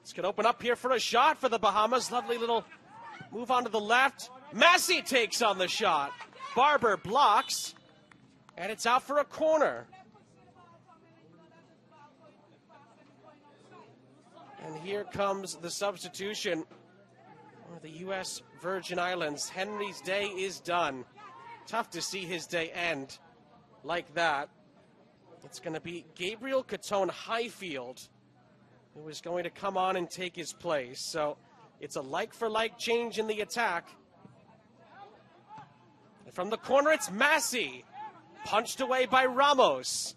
Speaker 1: This could open up here for a shot for the Bahamas. Lovely little move onto the left. Massey takes on the shot. Barber blocks, and it's out for a corner. And here comes the substitution for the U.S. Virgin Islands. Henry's day is done. Tough to see his day end like that. It's going to be Gabriel Catone-Highfield who is going to come on and take his place. So it's a like-for-like change in the attack. And from the corner, it's Massey. Punched away by Ramos.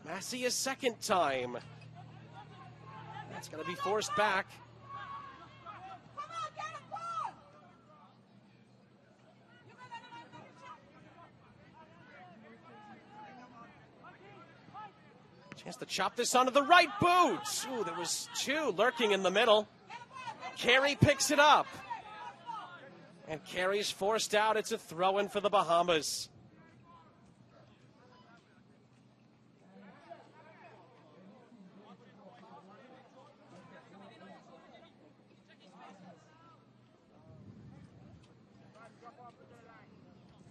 Speaker 1: Massey a second time. That's going to be forced back. Chance to chop this onto the right boot. Ooh, there was 2 lurking in the middle. Carey picks it up. And Carey's forced out. It's a throw-in for the Bahamas.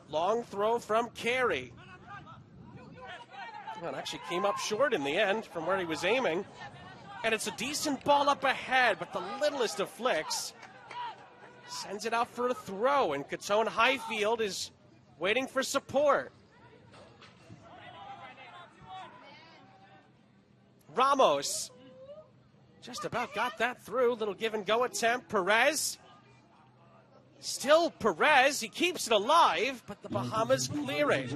Speaker 1: Long throw from Carey. Well, it actually came up short in the end from where he was aiming. And it's a decent ball up ahead, but the littlest of flicks sends it out for a throw, and Catone-Highfield is waiting for support. Ramos just about got that through. Little give and go attempt. Perez. Still Perez. He keeps it alive, but the Bahamas clear it.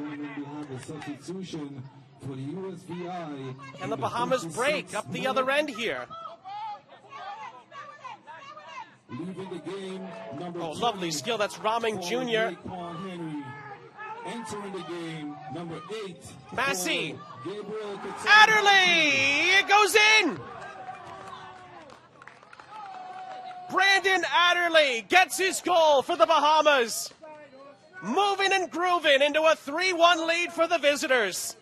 Speaker 1: And the Bahamas break up the other end here. Oh, lovely skill. That's Rahming Jr.
Speaker 2: Entering the game, number 8.
Speaker 1: Massey. Adderley! It goes in! Brandon Adderley gets his goal for the Bahamas. Moving and grooving into a 3-1 lead for the visitors.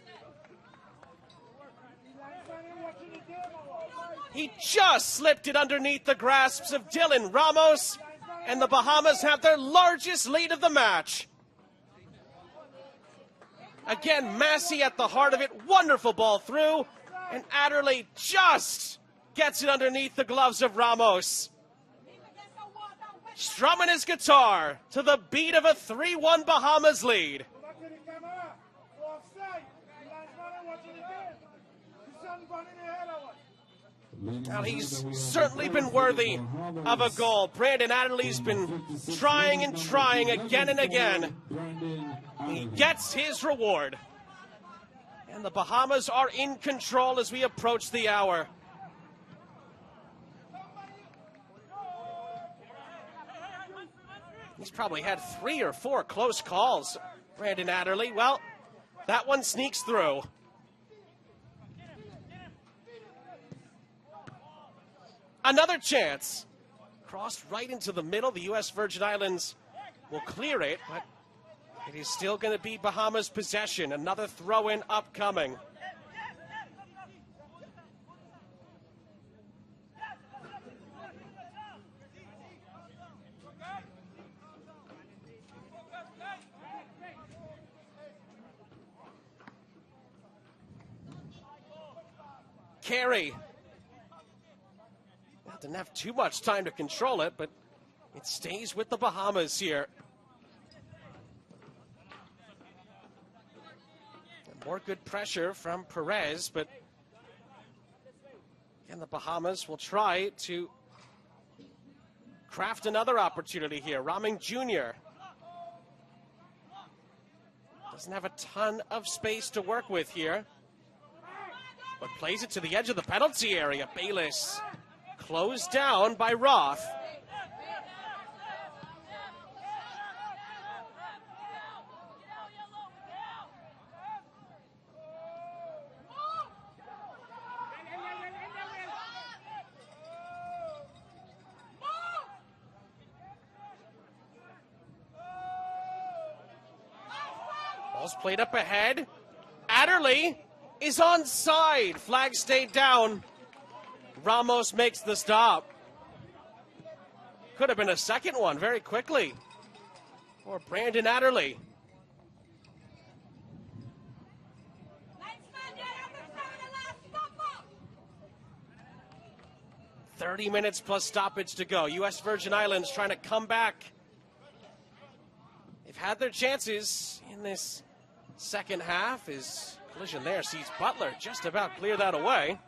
Speaker 1: He just slipped it underneath the grasps of Dylan Ramos, and the Bahamas have their largest lead of the match. Again, Massey at the heart of it. Wonderful ball through, and Adderley just gets it underneath the gloves of Ramos. Strumming his guitar to the beat of a 3-1 Bahamas lead. Well, he's certainly been worthy of a goal. Brandon Adderley's been trying and trying again and again. He gets his reward. And the Bahamas are in control as we approach the hour. He's probably had 3 or 4 close calls, Brandon Adderley. Well, that one sneaks through. Another chance. Crossed right into the middle. The U.S. Virgin Islands will clear it, but it is still going to be Bahamas' possession. Another throw-in upcoming. carry. Didn't have too much time to control it, but it stays with the Bahamas here. And more good pressure from Perez, but again, the Bahamas will try to craft another opportunity here. Raming Jr. doesn't have a ton of space to work with here, but plays it to the edge of the penalty area. Bayless closed down by Roth. Ball's played up ahead. Adderley is onside. Flag stayed down. Ramos makes the stop. Could have been a second one very quickly for Brandon Adderley. "30 minutes plus stoppage to go." U.S. Virgin Islands trying to come back. They've had their chances in this second half. His collision there sees Butler just about clear that away.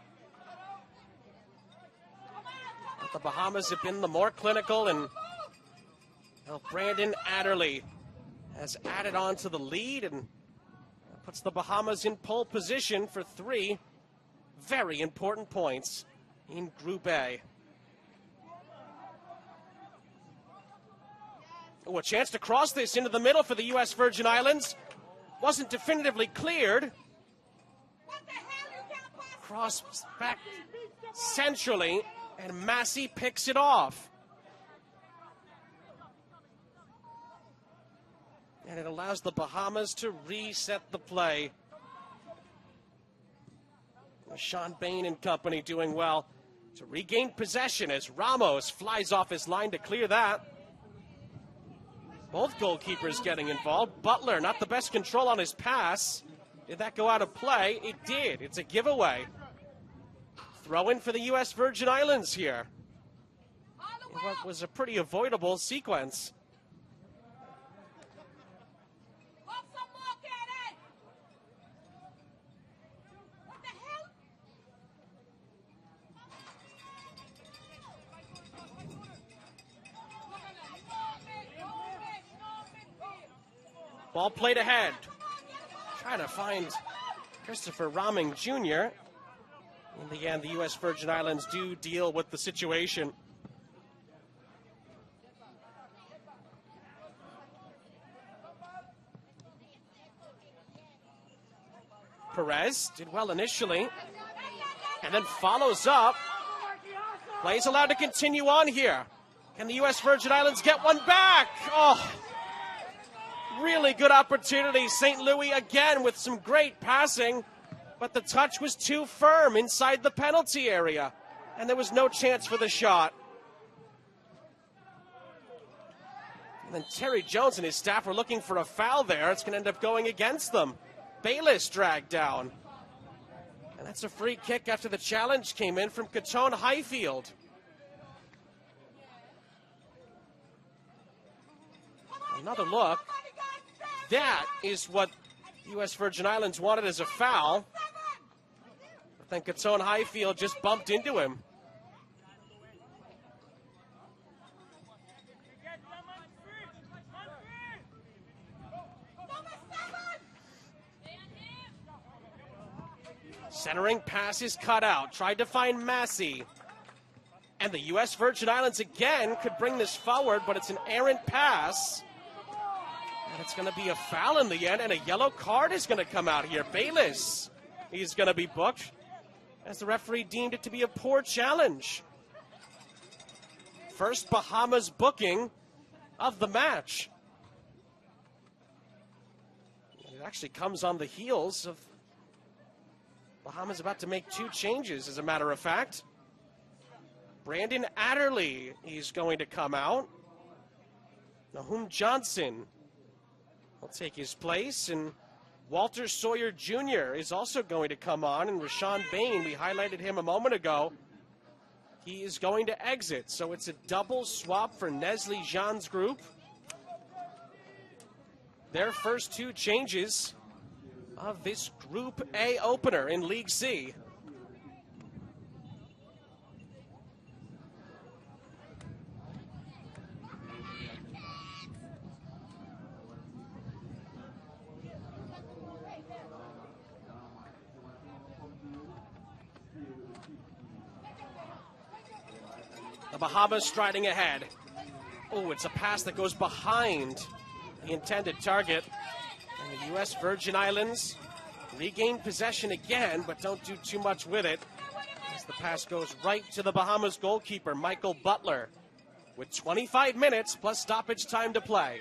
Speaker 1: The Bahamas have been the more clinical, and Brandon Adderley has added on to the lead and puts the Bahamas in pole position for 3 very important points in Group A. Oh, a chance to cross this into the middle for the U.S. Virgin Islands. Wasn't definitively cleared. Cross back centrally, and Massey picks it off. And it allows the Bahamas to reset the play. Sean Bain and company doing well to regain possession as Ramos flies off his line to clear that. Both goalkeepers getting involved. Butler, not the best control on his pass. Did that go out of play? It did. It's a giveaway. Throw in for the U.S. Virgin Islands here. In what was a pretty avoidable sequence. Ball played ahead. Trying to find Christopher Raming Jr. In the end, the U.S. Virgin Islands do deal with the situation. Perez did well initially, and then follows up. Play's allowed to continue on here. Can the U.S. Virgin Islands get one back? Oh, really good opportunity. St. Louis again with some great passing, but the touch was too firm inside the penalty area, and there was no chance for the shot. And then Terry Jones and his staff were looking for a foul there. It's going to end up going against them. Bayless dragged down. And that's a free kick after the challenge came in from Catone Highfield. Another look. That is what U.S. Virgin Islands wanted as a foul. But then Catone Highfield just bumped into him. Centering pass is cut out. Tried to find Massey. And the U.S. Virgin Islands again could bring this forward, but it's an errant pass. And it's going to be a foul in the end, and a yellow card is going to come out here. Bayless, he's going to be booked, as the referee deemed it to be a poor challenge. First Bahamas booking of the match. It actually comes on the heels of Bahamas about to make 2 changes, as a matter of fact. Brandon Adderley, he's going to come out. Nahum Johnson will take his place, and Walter Sawyer Jr. is also going to come on, and Rashawn Bain, we highlighted him a moment ago, he is going to exit. So it's a double swap for Nestle Jean's group. Their first two changes of this Group A opener in League C. The Bahamas striding ahead. Oh, it's a pass that goes behind the intended target. And the U.S. Virgin Islands regain possession again, but don't do too much with it, as the pass goes right to the Bahamas goalkeeper, Michael Butler, with 25 minutes plus stoppage time to play.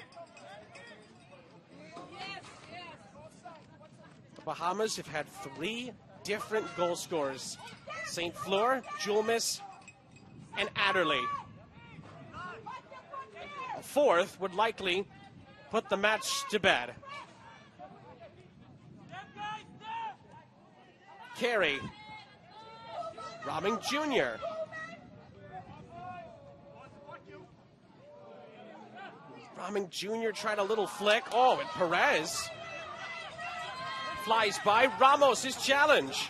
Speaker 1: The Bahamas have had 3 different goal scorers: St. Fleur, Julmus, and Adderley. A fourth would likely put the match to bed. Carey. Robbing Jr. Robbing Jr. tried a little flick. Oh, and Perez flies by. Ramos, his challenge.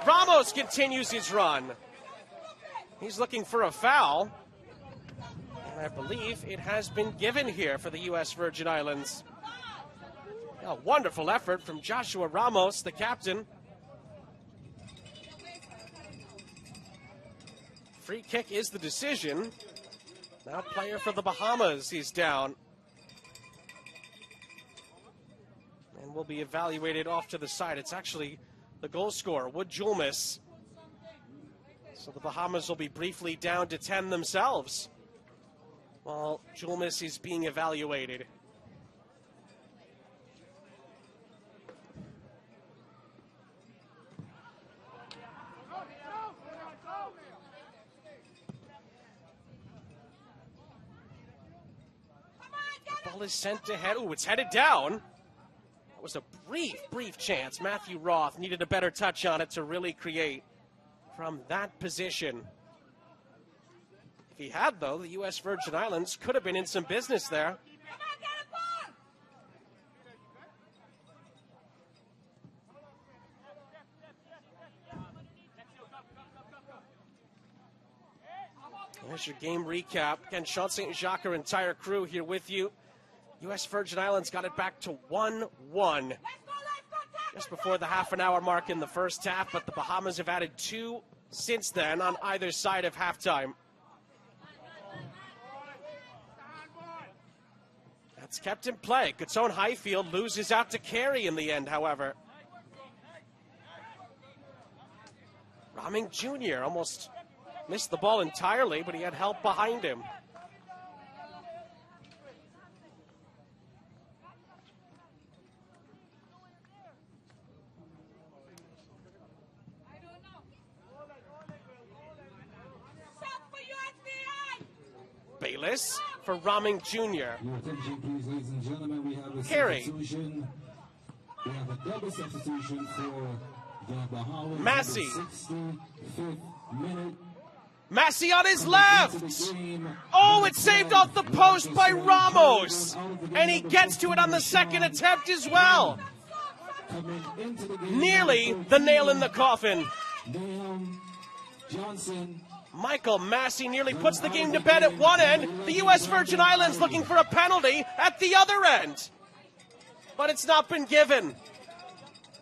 Speaker 1: Ramos continues his run. He's looking for a foul. And I believe it has been given here for the U.S. Virgin Islands. A wonderful effort from Joshua Ramos, the captain. Free kick is the decision. Now player for the Bahamas, he's down. And will be evaluated off to the side. It's actually the goal scorer, Wood Julmus. So the Bahamas will be briefly down to 10 themselves, while Julmus is being evaluated. The ball is sent ahead. Ooh, it's headed down. That was a brief chance. Matthew Roth needed a better touch on it to really create from that position. If he had, though, the U.S. Virgin Islands could have been in some business there. There's your game recap. Again, Sean St. Jacques, our entire crew here with you. U.S. Virgin Islands got it back to 1-1 just before the half-an-hour mark in the first half, but the Bahamas have added 2 since then on either side of halftime. That's kept in play. Gatone Highfield loses out to Carey in the end, however. Robbing Jr. almost missed the ball entirely, but he had help behind him. Bayless for Robbing Jr.
Speaker 2: Your attention, please, ladies and gentlemen. We have a
Speaker 1: Carey.
Speaker 2: substitution. We have a double substitution for the Bahamas.
Speaker 1: Massey.
Speaker 2: 65th minute.
Speaker 1: Massey on his left. Oh, it's saved off the post by Ramos. And he gets to it on the second attempt as well. Nearly the nail in the coffin.
Speaker 2: Johnson.
Speaker 1: Michael Massey nearly puts the game to bed at one end. The U.S. Virgin Islands looking for a penalty at the other end. But it's not been given.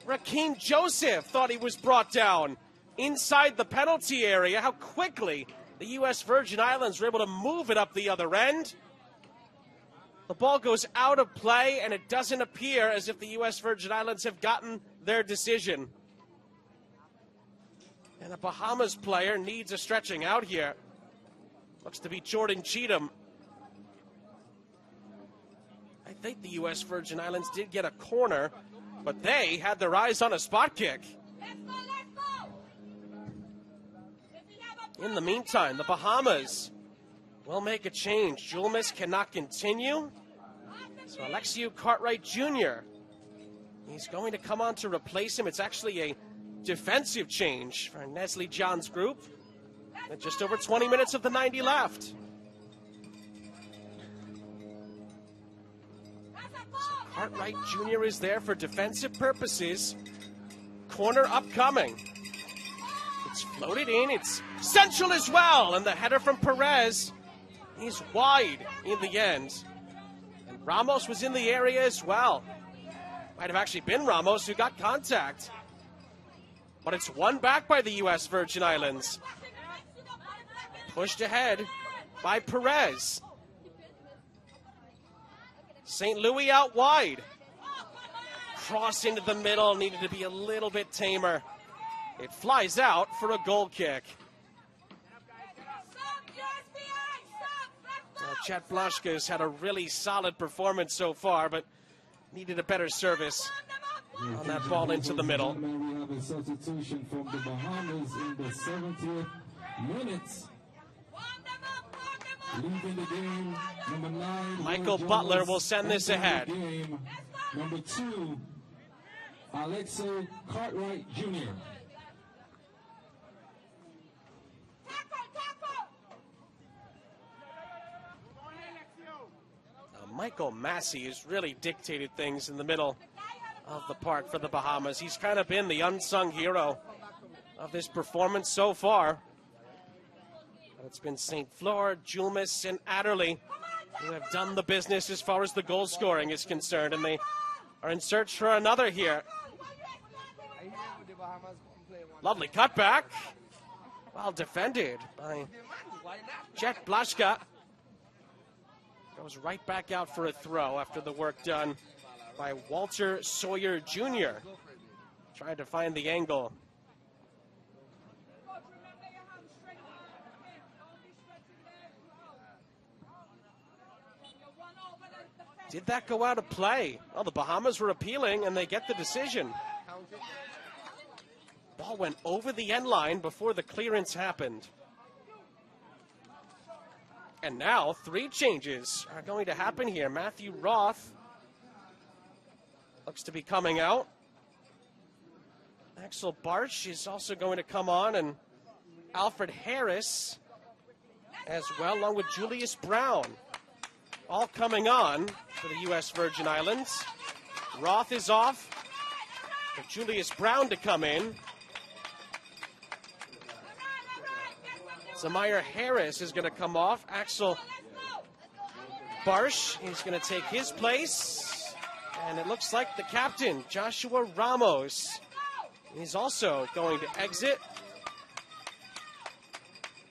Speaker 1: Rakeem Joseph thought he was brought down inside the penalty area. How quickly the U.S. Virgin Islands were able to move it up the other end. The ball goes out of play, and it doesn't appear as if the U.S. Virgin Islands have gotten their decision. And a Bahamas player needs a stretching out here. Looks to be Jordan Cheatham. I think the U.S. Virgin Islands did get a corner, but they had their eyes on a spot kick. In the meantime, the Bahamas will make a change. Julmus cannot continue, so Alexiou Cartwright Jr. He's going to come on to replace him. It's actually a defensive change for Nestle John's group. And just over 20 minutes of the 90 left. So Cartwright Jr. is there for defensive purposes. Corner upcoming. It's floated in. It's central as well. And the header from Perez. He's wide in the end. And Ramos was in the area as well. Might have actually been Ramos who got contact. But it's won back by the U.S. Virgin Islands. Pushed ahead by Perez. St. Louis out wide. Cross into the middle, needed to be a little bit tamer. It flies out for a goal kick. Well, Chet Blaschka's had a really solid performance so far, but needed a better service on that ball into the middle.
Speaker 2: We have a substitution from the Bahamas in the 70th minute. Leaving the game, number 9.
Speaker 1: Michael Butler will send this ahead.
Speaker 2: Game, number 2, Alexei Cartwright Jr.
Speaker 1: Michael Massey has really dictated things in the middle of the park for the Bahamas. He's kind of been the unsung hero of this performance so far. It's been St. Fleur, Julmus, and Adderley who have done the business as far as the goal scoring is concerned, and they are in search for another here. Lovely cutback. Well defended by Chet Blaschka. Goes right back out for a throw after the work done by Walter Sawyer Jr. Trying to find the angle. Did that go out of play? Well, the Bahamas were appealing, and they get the decision. Ball went over the end line before the clearance happened. And now 3 changes are going to happen here. Matthew Roth looks to be coming out. Axel Bartsch is also going to come on, and Alfred Harris as well, along with Julius Brown. All coming on for the U.S. Virgin Islands. Roth is off for Julius Brown to come in. Zamir Harris is going to come off. Axel Bartsch is going to take his place. And it looks like the captain, Joshua Ramos, is also going to exit.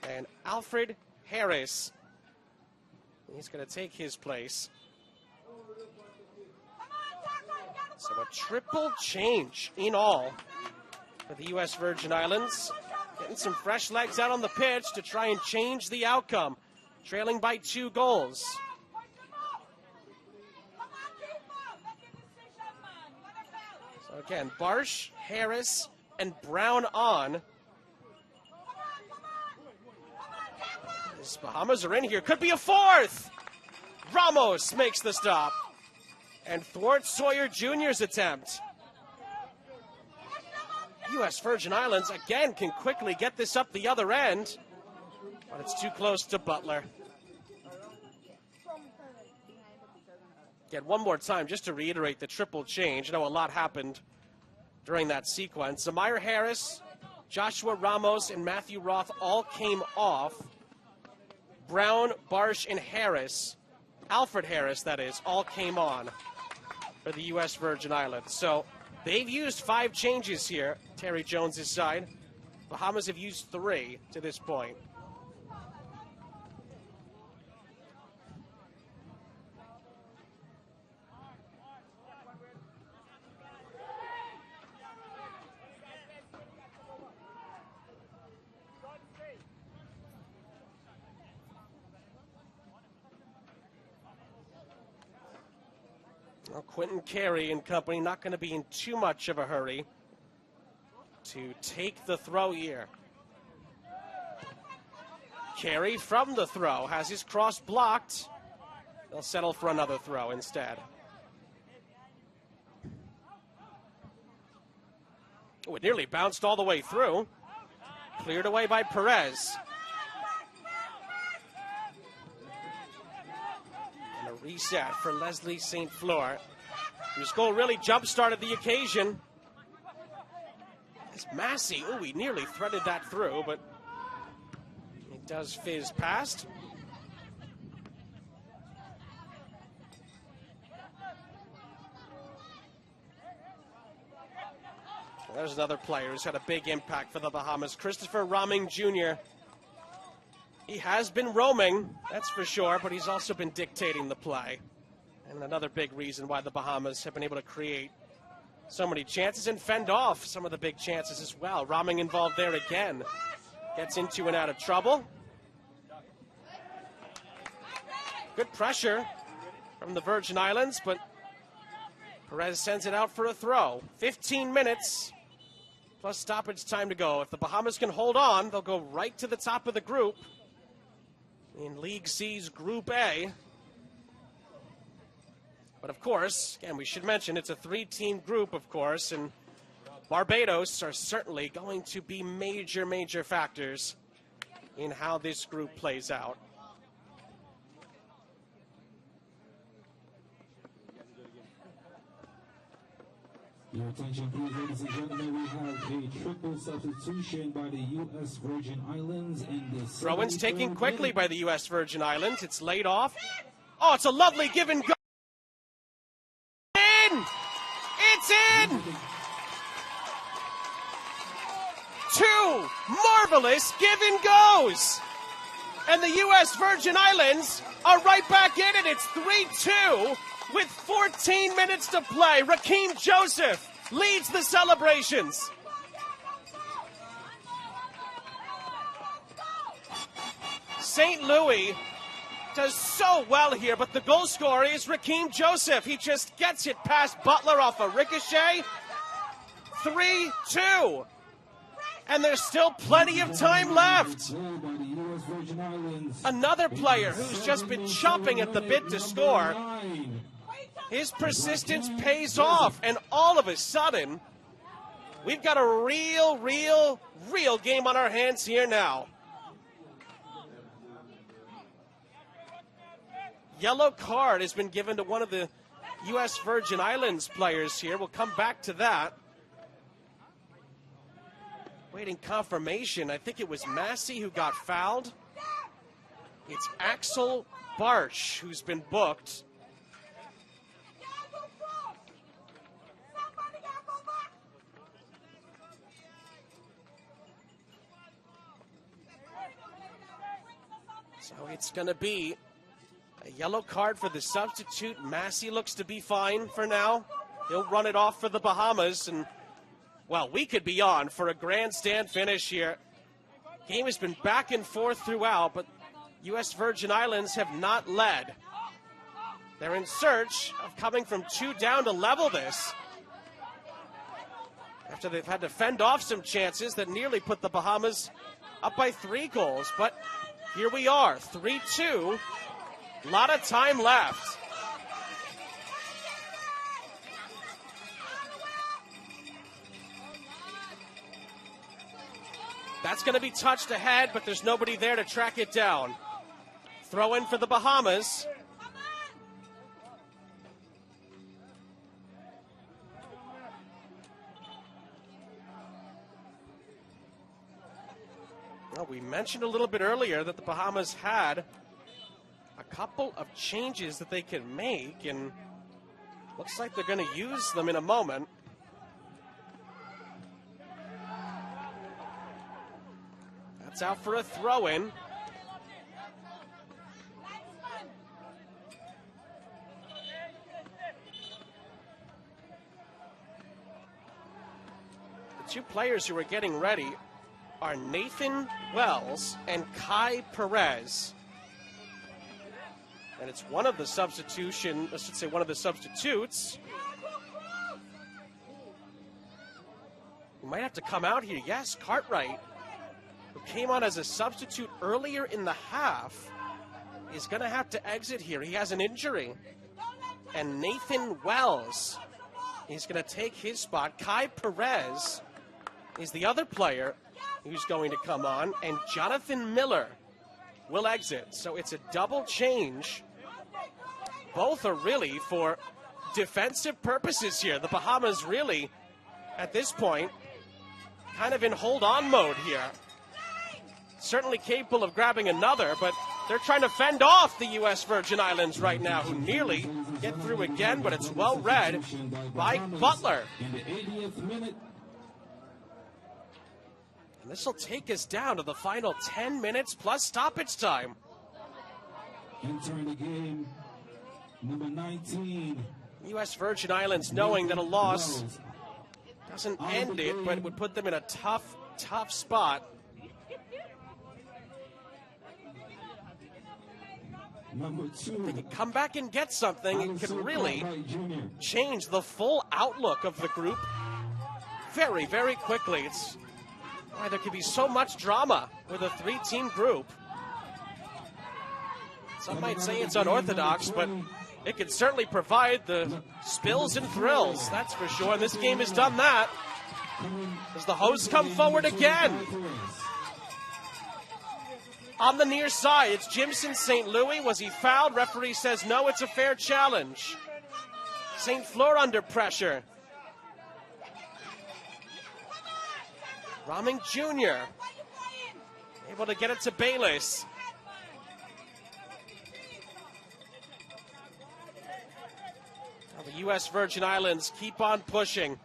Speaker 1: And Alfred Harris, he's going to take his place. So a triple change in all for the U.S. Virgin Islands. Getting some fresh legs out on the pitch to try and change the outcome. Trailing by 2 goals. So again, Bartsch, Harris, and Brown on. These Bahamas are in here. Could be a 4th. Ramos makes the stop. And thwarts Sawyer Jr.'s attempt. U.S. Virgin Islands, again, can quickly get this up the other end. But it's too close to Butler. Again, one more time, just to reiterate the triple change. I know a lot happened during that sequence. Zamir Harris, Joshua Ramos, and Matthew Roth all came off. Brown, Bartsch, and Harris, Alfred Harris, that is, all came on for the U.S. Virgin Islands. So they've used 5 changes here, Terry Jones' side. Bahamas have used 3 to this point. Well, Quentin Carey and company not going to be in too much of a hurry to take the throw here. Carey from the throw has his cross blocked. They'll settle for another throw instead. Oh, it nearly bounced all the way through. Cleared away by Perez. And a reset for Leslie St. Fleur, whose goal really jump-started the occasion. It's Massey. Oh, he nearly threaded that through, but it does fizz past. There's another player who's had a big impact for the Bahamas, Christopher Roming Jr. He has been roaming, that's for sure, but he's also been dictating the play. And another big reason why the Bahamas have been able to create so many chances and fend off some of the big chances as well. Roming involved there again. Gets into and out of trouble. Good pressure from the Virgin Islands, but Perez sends it out for a throw. 15 minutes plus stoppage time to go. If the Bahamas can hold on, they'll go right to the top of the group in League C's Group A. But of course, again, we should mention it's a 3-team group, of course, and Barbados are certainly going to be major factors in how this group plays out.
Speaker 2: Your attention, please, ladies and gentlemen. We have a triple substitution by the U.S. Virgin Islands in the
Speaker 1: throw-ins taken quickly by the U.S. Virgin Islands. It's laid off. Oh, it's a lovely give and go. In! It's in! Two marvelous give and goes. And the U.S. Virgin Islands are right back in it. It's 3-2. With 14 minutes to play, Raheem Joseph leads the celebrations. St. Louis does so well here, but the goal scorer is Raheem Joseph. He just gets it past Butler off a ricochet. 3-2. And there's still plenty of time left. Another player who's just been chomping at the bit to score. His persistence pays off, and all of a sudden, we've got a real game on our hands here now. Yellow card has been given to one of the U.S. Virgin Islands players here. We'll come back to that. Waiting confirmation. I think it was Massey who got fouled. It's Axel Barsh who's been booked. So it's going to be a yellow card for the substitute. Massey looks to be fine for now. He'll run it off for the Bahamas. And, well, we could be on for a grandstand finish here. Game has been back and forth throughout, but U.S. Virgin Islands have not led. They're in search of coming from 2 down to level this, after they've had to fend off some chances that nearly put the Bahamas up by 3 goals. But here we are, 3-2. A lot of time left. That's going to be touched ahead, but there's nobody there to track it down. Throw in for the Bahamas. Well, we mentioned a little bit earlier that the Bahamas had a couple of changes that they can make, and looks like they're going to use them in a moment. That's out for a throw-in. The 2 players who are getting ready are Nathan Wells and Kai Perez. And it's one of the substitution, I should say one of the substitutes. He might have to come out here. Yes, Cartwright, who came on as a substitute earlier in the half, is going to have to exit here. He has an injury. And Nathan Wells is going to take his spot. Kai Perez is the other player who's going to come on, and Jonathan Miller will exit. So it's a double change. Both are really for defensive purposes here. The Bahamas really, at this point, kind of in hold-on mode here. Certainly capable of grabbing another, but they're trying to fend off the U.S. Virgin Islands right now, who nearly get through again, but it's well read by Butler.
Speaker 2: In the 80th minute,
Speaker 1: And this will take us down to the final 10 minutes plus stoppage time.
Speaker 2: entering the game, number 19.
Speaker 1: U.S. Virgin Islands knowing that a loss doesn't end it, but it would put them in a tough, tough spot.
Speaker 2: Number 2.
Speaker 1: They can come back and get something. It could really
Speaker 2: Jr.
Speaker 1: change the full outlook of the group very, very quickly. It's why there could be so much drama with a 3-team group. Some might say it's unorthodox, but it can certainly provide the spills and thrills, that's for sure. And this game has done that as the hosts come forward again. On the near side, it's Jimson St. Louis. Was he fouled? Referee says no, it's a fair challenge. St. Fleur under pressure. Raming Jr. able to get it to Bayless. Well, the U.S. Virgin Islands keep on pushing.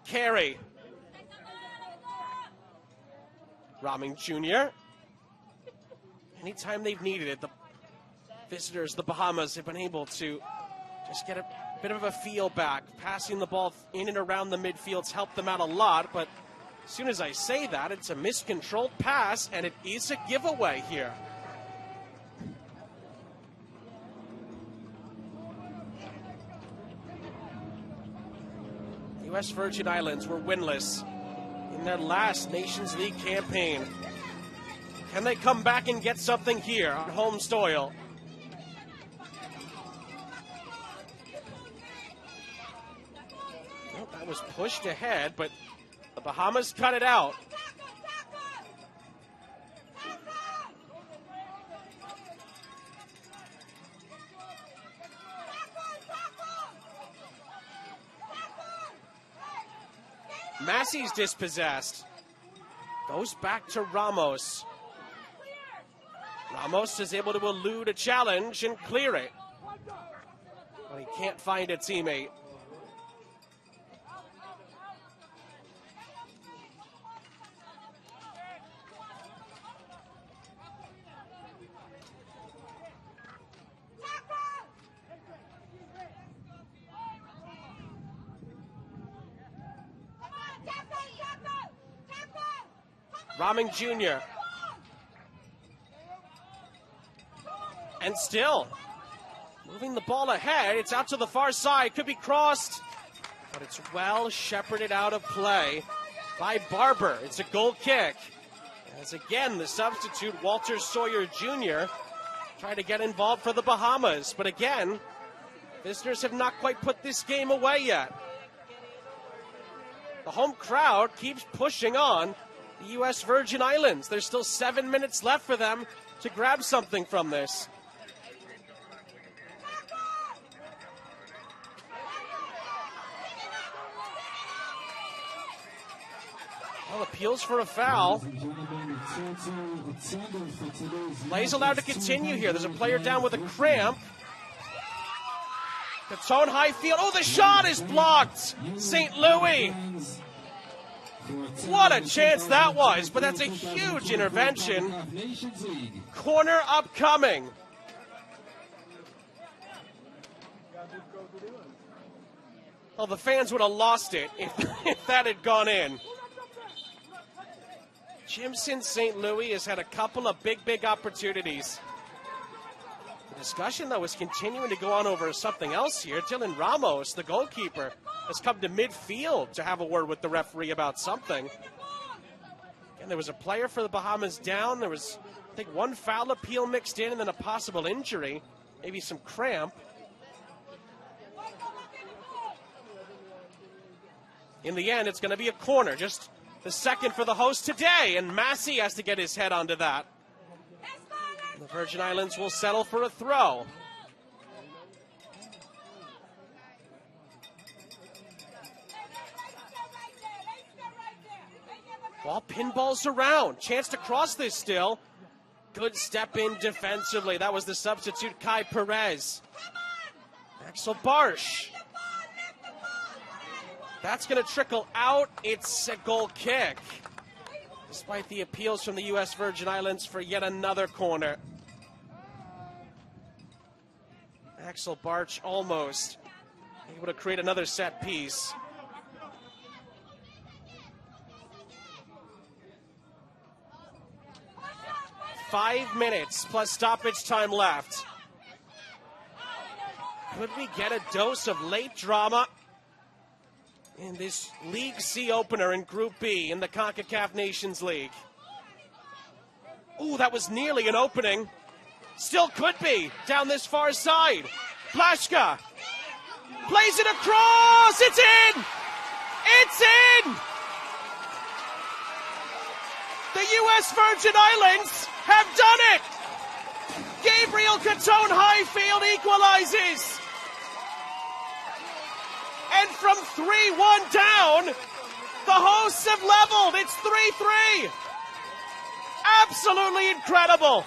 Speaker 1: Carey. Raming Jr. Anytime they've needed it, the visitors, the Bahamas, have been able to just get a bit of a feel back. Passing the ball in and around the midfield's helped them out a lot, but as soon as I say that, it's a miscontrolled pass, and it is a giveaway here. U.S. Virgin Islands were winless in their last Nations League campaign. Can they come back and get something here on home soil? Well, that was pushed ahead, but the Bahamas cut it out. Massey's dispossessed. Goes back to Ramos. Ramos is able to elude a challenge and clear it. But he can't find a teammate. Raming Jr. And still moving the ball ahead. It's out to the far side. Could be crossed. But it's well shepherded out of play by Barber. It's a goal kick. As again, the substitute, Walter Sawyer Jr., trying to get involved for the Bahamas. But again, visitors have not quite put this game away yet. The home crowd keeps pushing on the U.S. Virgin Islands. There's still 7 minutes left for them to grab something from this. Well, appeals for a foul. Play's allowed to continue here. There's a player down with a cramp. It's on high field. Oh, the shot is blocked. St. Louis. What a chance that was, but that's a huge intervention. Corner upcoming. Well, the fans would have lost it if that had gone in. Jimson St. Louis has had a couple of big opportunities. The discussion, though, is continuing to go on over something else here. Dylan Ramos, the goalkeeper, has come to midfield to have a word with the referee about something. And there was a player for the Bahamas down. There was, I think, one foul appeal mixed in and then a possible injury, maybe some cramp. In the end, it's going to be a corner, just the second for the host today, and Massey has to get his head onto that. The Virgin Islands will settle for a throw. Ball pinballs around. Chance to cross this still. Good step in defensively. That was the substitute, Kai Perez. Axel Barsh. That's going to trickle out. It's a goal kick. Despite the appeals from the U.S. Virgin Islands for yet another corner. Axel Barsh almost able to create another set piece. Five minutes plus stoppage time left. Could we get a dose of late drama in this League C opener in Group B in the CONCACAF Nations League? Ooh, that was nearly an opening. Still could be down this far side. Blaszka plays it across. It's in! It's in! The U.S. Virgin Islands have done it! Gabriel Catone Highfield equalizes! And from 3-1 down, the hosts have leveled. It's 3-3. Absolutely incredible.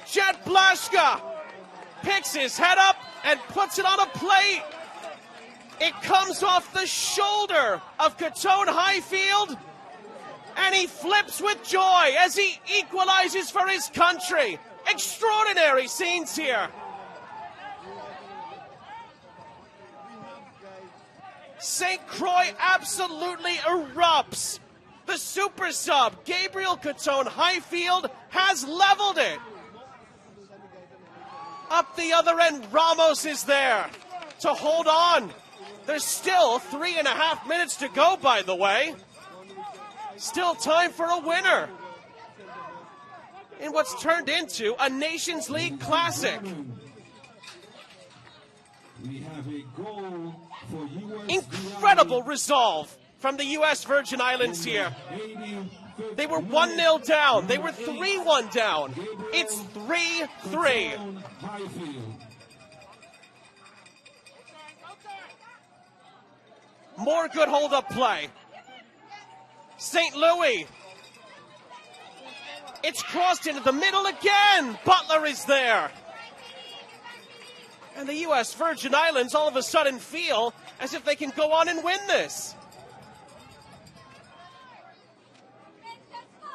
Speaker 1: Jet Blaszka picks his head up and puts it on a plate. It comes off the shoulder of Catone Highfield, and he flips with joy as he equalizes for his country. Extraordinary scenes here. St. Croix absolutely erupts. The super sub, Gabriel Catone Highfield, has leveled it. Up the other end, Ramos is there to hold on. There's still 3.5 minutes to go, by the way. Still time for a winner in what's turned into a Nations League classic.
Speaker 2: We have a goal for US.
Speaker 1: Incredible resolve from the U.S. Virgin Islands here. They were 1-0 down. They were 3-1 down. It's 3-3. More good hold-up play. St. Louis. It's crossed into the middle again. Butler is there. And the U.S. Virgin Islands all of a sudden feel as if they can go on and win this.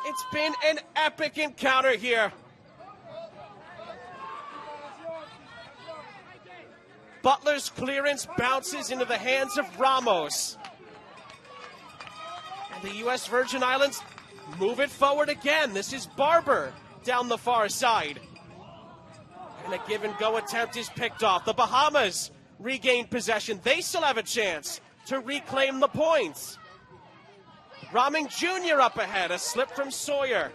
Speaker 1: It's been an epic encounter here. Butler's clearance bounces into the hands of Ramos. And the U.S. Virgin Islands move it forward again. This is Barber down the far side. And a give-and-go attempt is picked off. The Bahamas regain possession. They still have a chance to reclaim the points. Raming Jr. up ahead. A slip from Sawyer.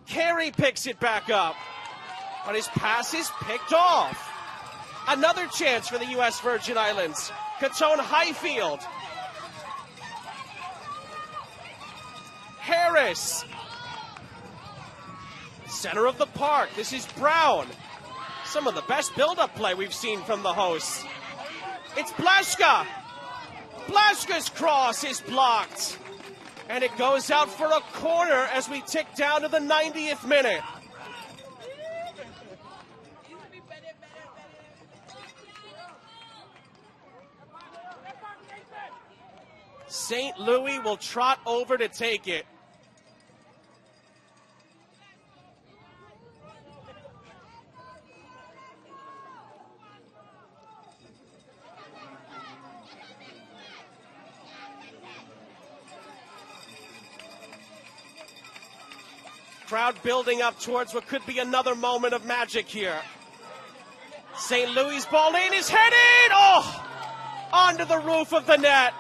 Speaker 1: Carey picks it back up. But his pass is picked off. Another chance for the U.S. Virgin Islands. Catone Highfield. Harris. Center of the park. This is Brown. Some of the best build-up play we've seen from the hosts. It's Blaszka. Blaszka's cross is blocked. And it goes out for a corner as we tick down to the 90th minute. St. Louis will trot over to take it. Crowd building up towards what could be another moment of magic here. St. Louis' ball in is headed! Oh! Onto the roof of the net.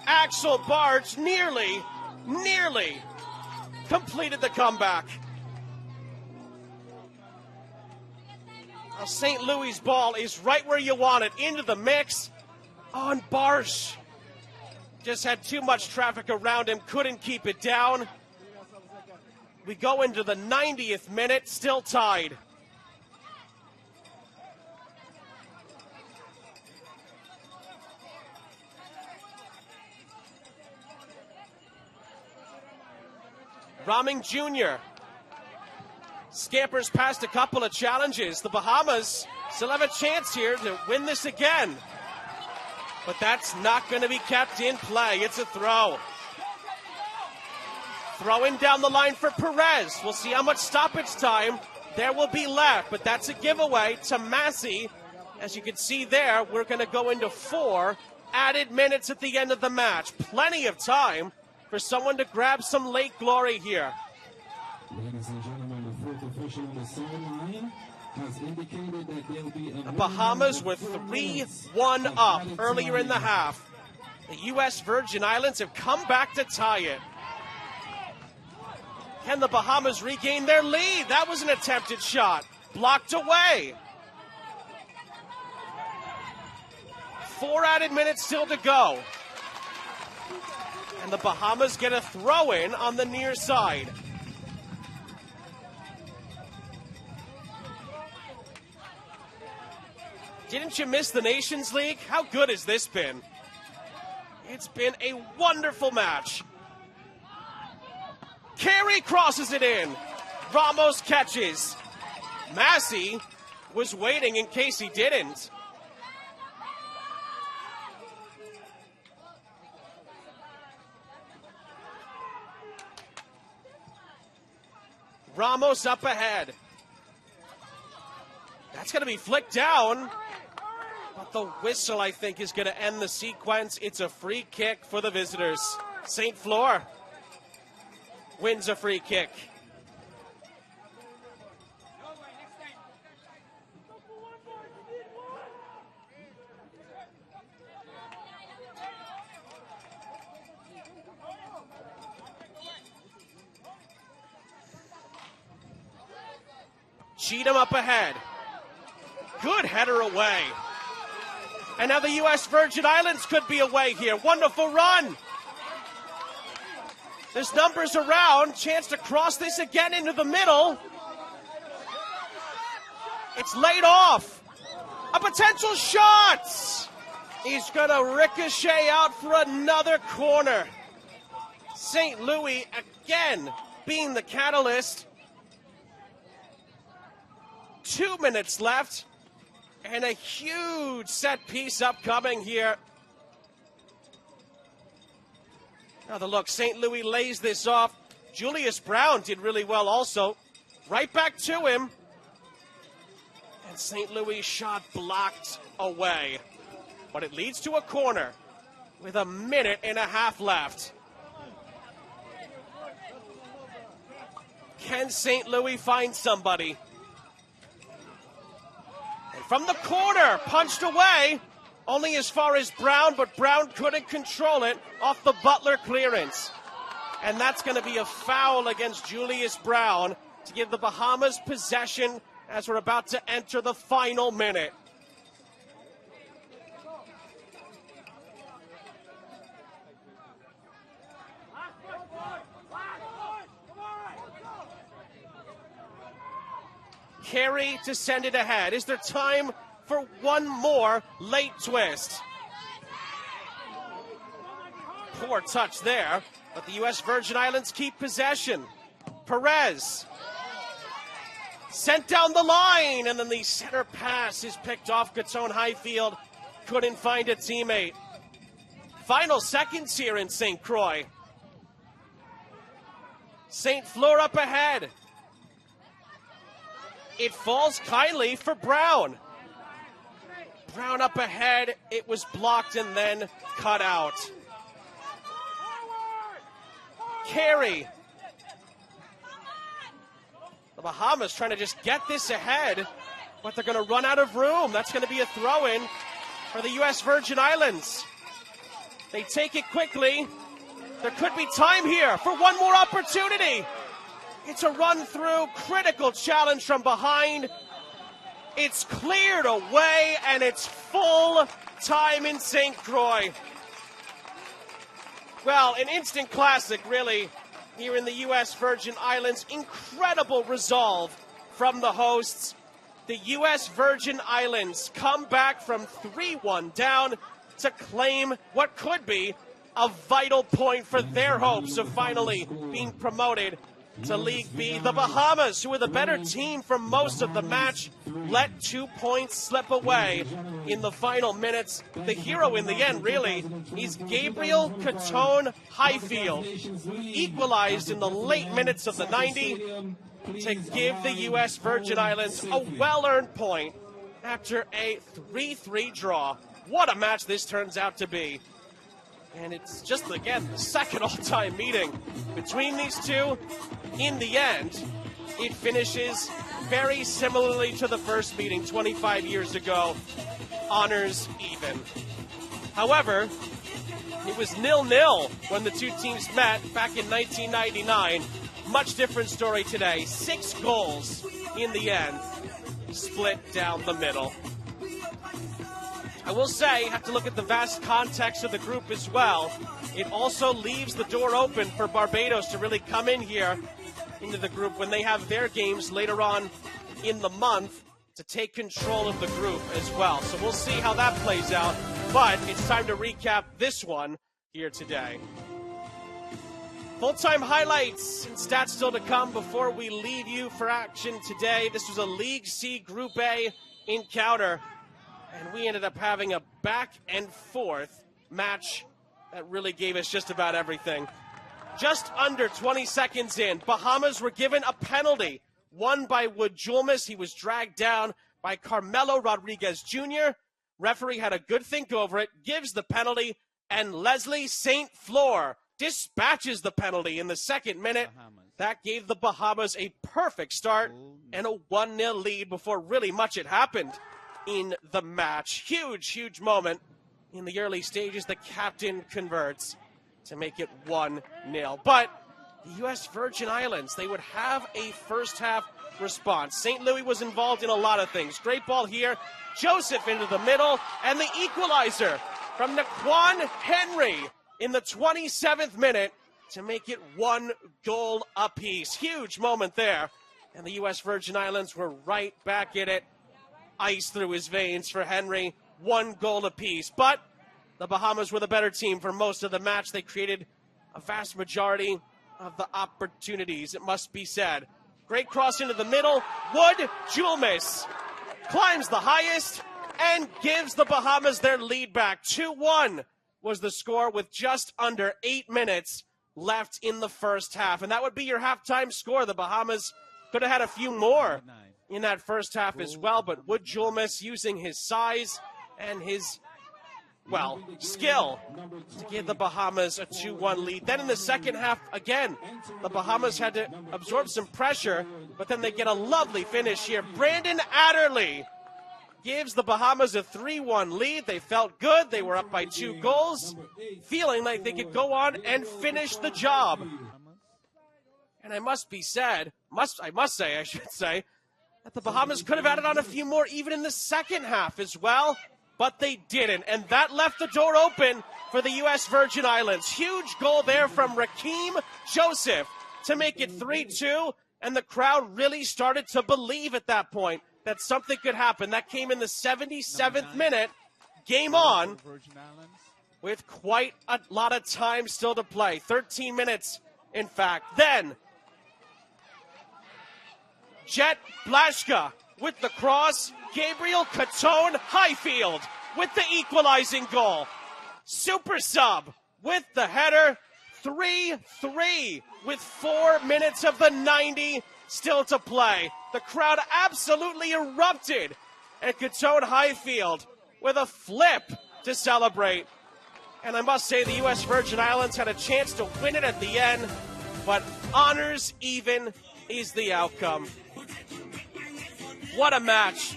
Speaker 1: Axel Barsh nearly completed the comeback. St. Louis' ball is right where you want it, into the mix. On Barsh. Just had too much traffic around him, couldn't keep it down. We go into the 90th minute, still tied. Roming Jr. scampers past a couple of challenges. The Bahamas still have a chance here to win this again. But that's not going to be kept in play. It's a throw. Throwing down the line for Perez. We'll see how much stoppage time there will be left. But that's a giveaway to Massey. As you can see there, we're going to go into 4 added minutes at the end of the match. Plenty of time for someone to grab some late glory here.
Speaker 2: Ladies and gentlemen, the fourth official on the sideline has indicated that there'll be a
Speaker 1: The Bahamas were 3-1 up earlier in the half. The U.S. Virgin Islands have come back to tie it. Can the Bahamas regain their lead? That was an attempted shot. Blocked away. 4 added minutes still to go. And the Bahamas get a throw-in on the near side. Didn't you miss the Nations League? How good has this been? It's been a wonderful match. Carey crosses it in. Ramos catches. Massey was waiting in case he didn't. Ramos up ahead. That's going to be flicked down. But the whistle, I think, is going to end the sequence. It's a free kick for the visitors. St. Fleur wins a free kick. Cheatham up ahead. Good header away. And now the U.S. Virgin Islands could be away here. Wonderful run. There's numbers around. Chance to cross this again into the middle. It's laid off. A potential shot. He's going to ricochet out for another corner. St. Louis again being the catalyst. 2 minutes left. And a huge set piece upcoming here. Now the look, St. Louis lays this off. Julius Brown did really well also. Right back to him. And St. Louis shot blocked away. But it leads to a corner with 1.5 minutes left. Can St. Louis find somebody? From the corner, punched away, only as far as Brown, but Brown couldn't control it off the Butler clearance. And that's going to be a foul against Julius Brown to give the Bahamas possession as we're about to enter the final minute. Carey to send it ahead. Is there time for one more late twist? Poor touch there, but the U.S. Virgin Islands keep possession. Perez sent down the line, and then the center pass is picked off Gatone Highfield. Couldn't find a teammate. Final seconds here in St. Croix. St. Fleur up ahead. It falls kindly for Brown. Brown up ahead. It was blocked and then cut out. Carey. The Bahamas trying to just get this ahead, but they're going to run out of room. That's going to be a throw-in for the U.S. Virgin Islands. They take it quickly. There could be time here for one more opportunity. It's a run-through, critical challenge from behind. It's cleared away, and it's full time in St. Croix. Well, an instant classic, really, here in the U.S. Virgin Islands. Incredible resolve from the hosts. The U.S. Virgin Islands come back from 3-1 down to claim what could be a vital point for their hopes of finally being promoted to League B. The Bahamas, who were the better team for most of the match, let 2 points slip away in the final minutes. The hero in the end, really, is Gabriel Catone Highfield, who equalized in the late minutes of the 90 to give the U.S. Virgin Islands a well-earned point after a 3-3 draw. What a match this turns out to be. And it's just, again, the second all-time meeting between these two. In the end, it finishes very similarly to the first meeting 25 years ago. Honors even. However, it was 0-0 when the two teams met back in 1999. Much different story today. 6 goals in the end, split down the middle. I will say, you have to look at the vast context of the group as well. It also leaves the door open for Barbados to really come in here into the group when they have their games later on in the month to take control of the group as well. So we'll see how that plays out. But it's time to recap this one here today. Full-time highlights and stats still to come before we leave you for action today. This was a League C Group A encounter. And we ended up having a back-and-forth match that really gave us just about everything. Just under 20 seconds in, Bahamas were given a penalty, won by Wood Julmus. He was dragged down by Carmelo Rodriguez Jr. Referee had a good think over it, gives the penalty, and Leslie St. Fleur dispatches the penalty in the second minute. That gave the Bahamas a perfect start and a 1-0 lead before really much had happened in the match. Huge moment in the early stages. The captain converts to make it 1-0. But the U.S. Virgin Islands, they would have a first half response. St. Louis was involved in a lot of things. Great ball here. Joseph into the middle, and the equalizer from Naquan Henry in the 27th minute to make it 1 goal apiece. Huge moment there. And the U.S. Virgin Islands were right back in it. Ice through his veins for Henry, 1 goal apiece. But the Bahamas were the better team for most of the match. They created a vast majority of the opportunities, it must be said. Great cross into the middle. Wood Julmus climbs the highest and gives the Bahamas their lead back. 2-1 was the score with just under 8 minutes left in the first half. And that would be your halftime score. The Bahamas could have had a few more in that first half as well, but Wood Julmus using his size and his, well, skill to give the Bahamas a 2-1 lead. Then in the second half, again, the Bahamas had to absorb some pressure, but then they get a lovely finish here. Brandon Adderley gives the Bahamas a 3-1 lead. They felt good. They were up by 2 goals, feeling like they could go on and finish the job. And I must say, that the Bahamas could have added on a few more even in the second half as well, but they didn't. And that left the door open for the U.S. Virgin Islands. Huge goal there from Rakeem Joseph to make it 3-2, and the crowd really started to believe at that point that something could happen. That came in the 77th minute. Game on with quite a lot of time still to play. 13 minutes, in fact. Then Jet Blashka with the cross. Gabriel Catone Highfield with the equalizing goal. Super sub with the header. 3-3 with 4 minutes of the 90 still to play. The crowd absolutely erupted. And Catone Highfield with a flip to celebrate. And I must say the U.S. Virgin Islands had a chance to win it at the end, but honors even is the outcome. What a match.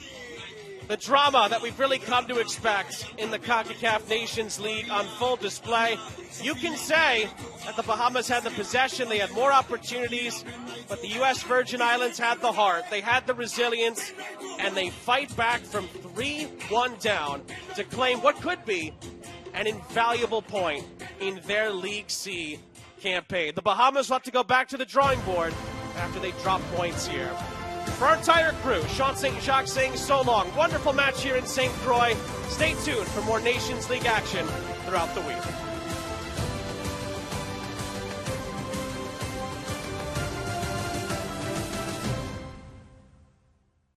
Speaker 1: The drama that we've really come to expect in the CONCACAF Nations League on full display. You can say that the Bahamas had the possession, they had more opportunities, but the U.S. Virgin Islands had the heart, they had the resilience, and they fight back from 3-1 down to claim what could be an invaluable point in their League C campaign. The Bahamas will have to go back to the drawing board after they drop points here. For our entire crew, Sean St. Jacques saying so long. Wonderful match here in St. Croix. Stay tuned for more Nations League action throughout the week.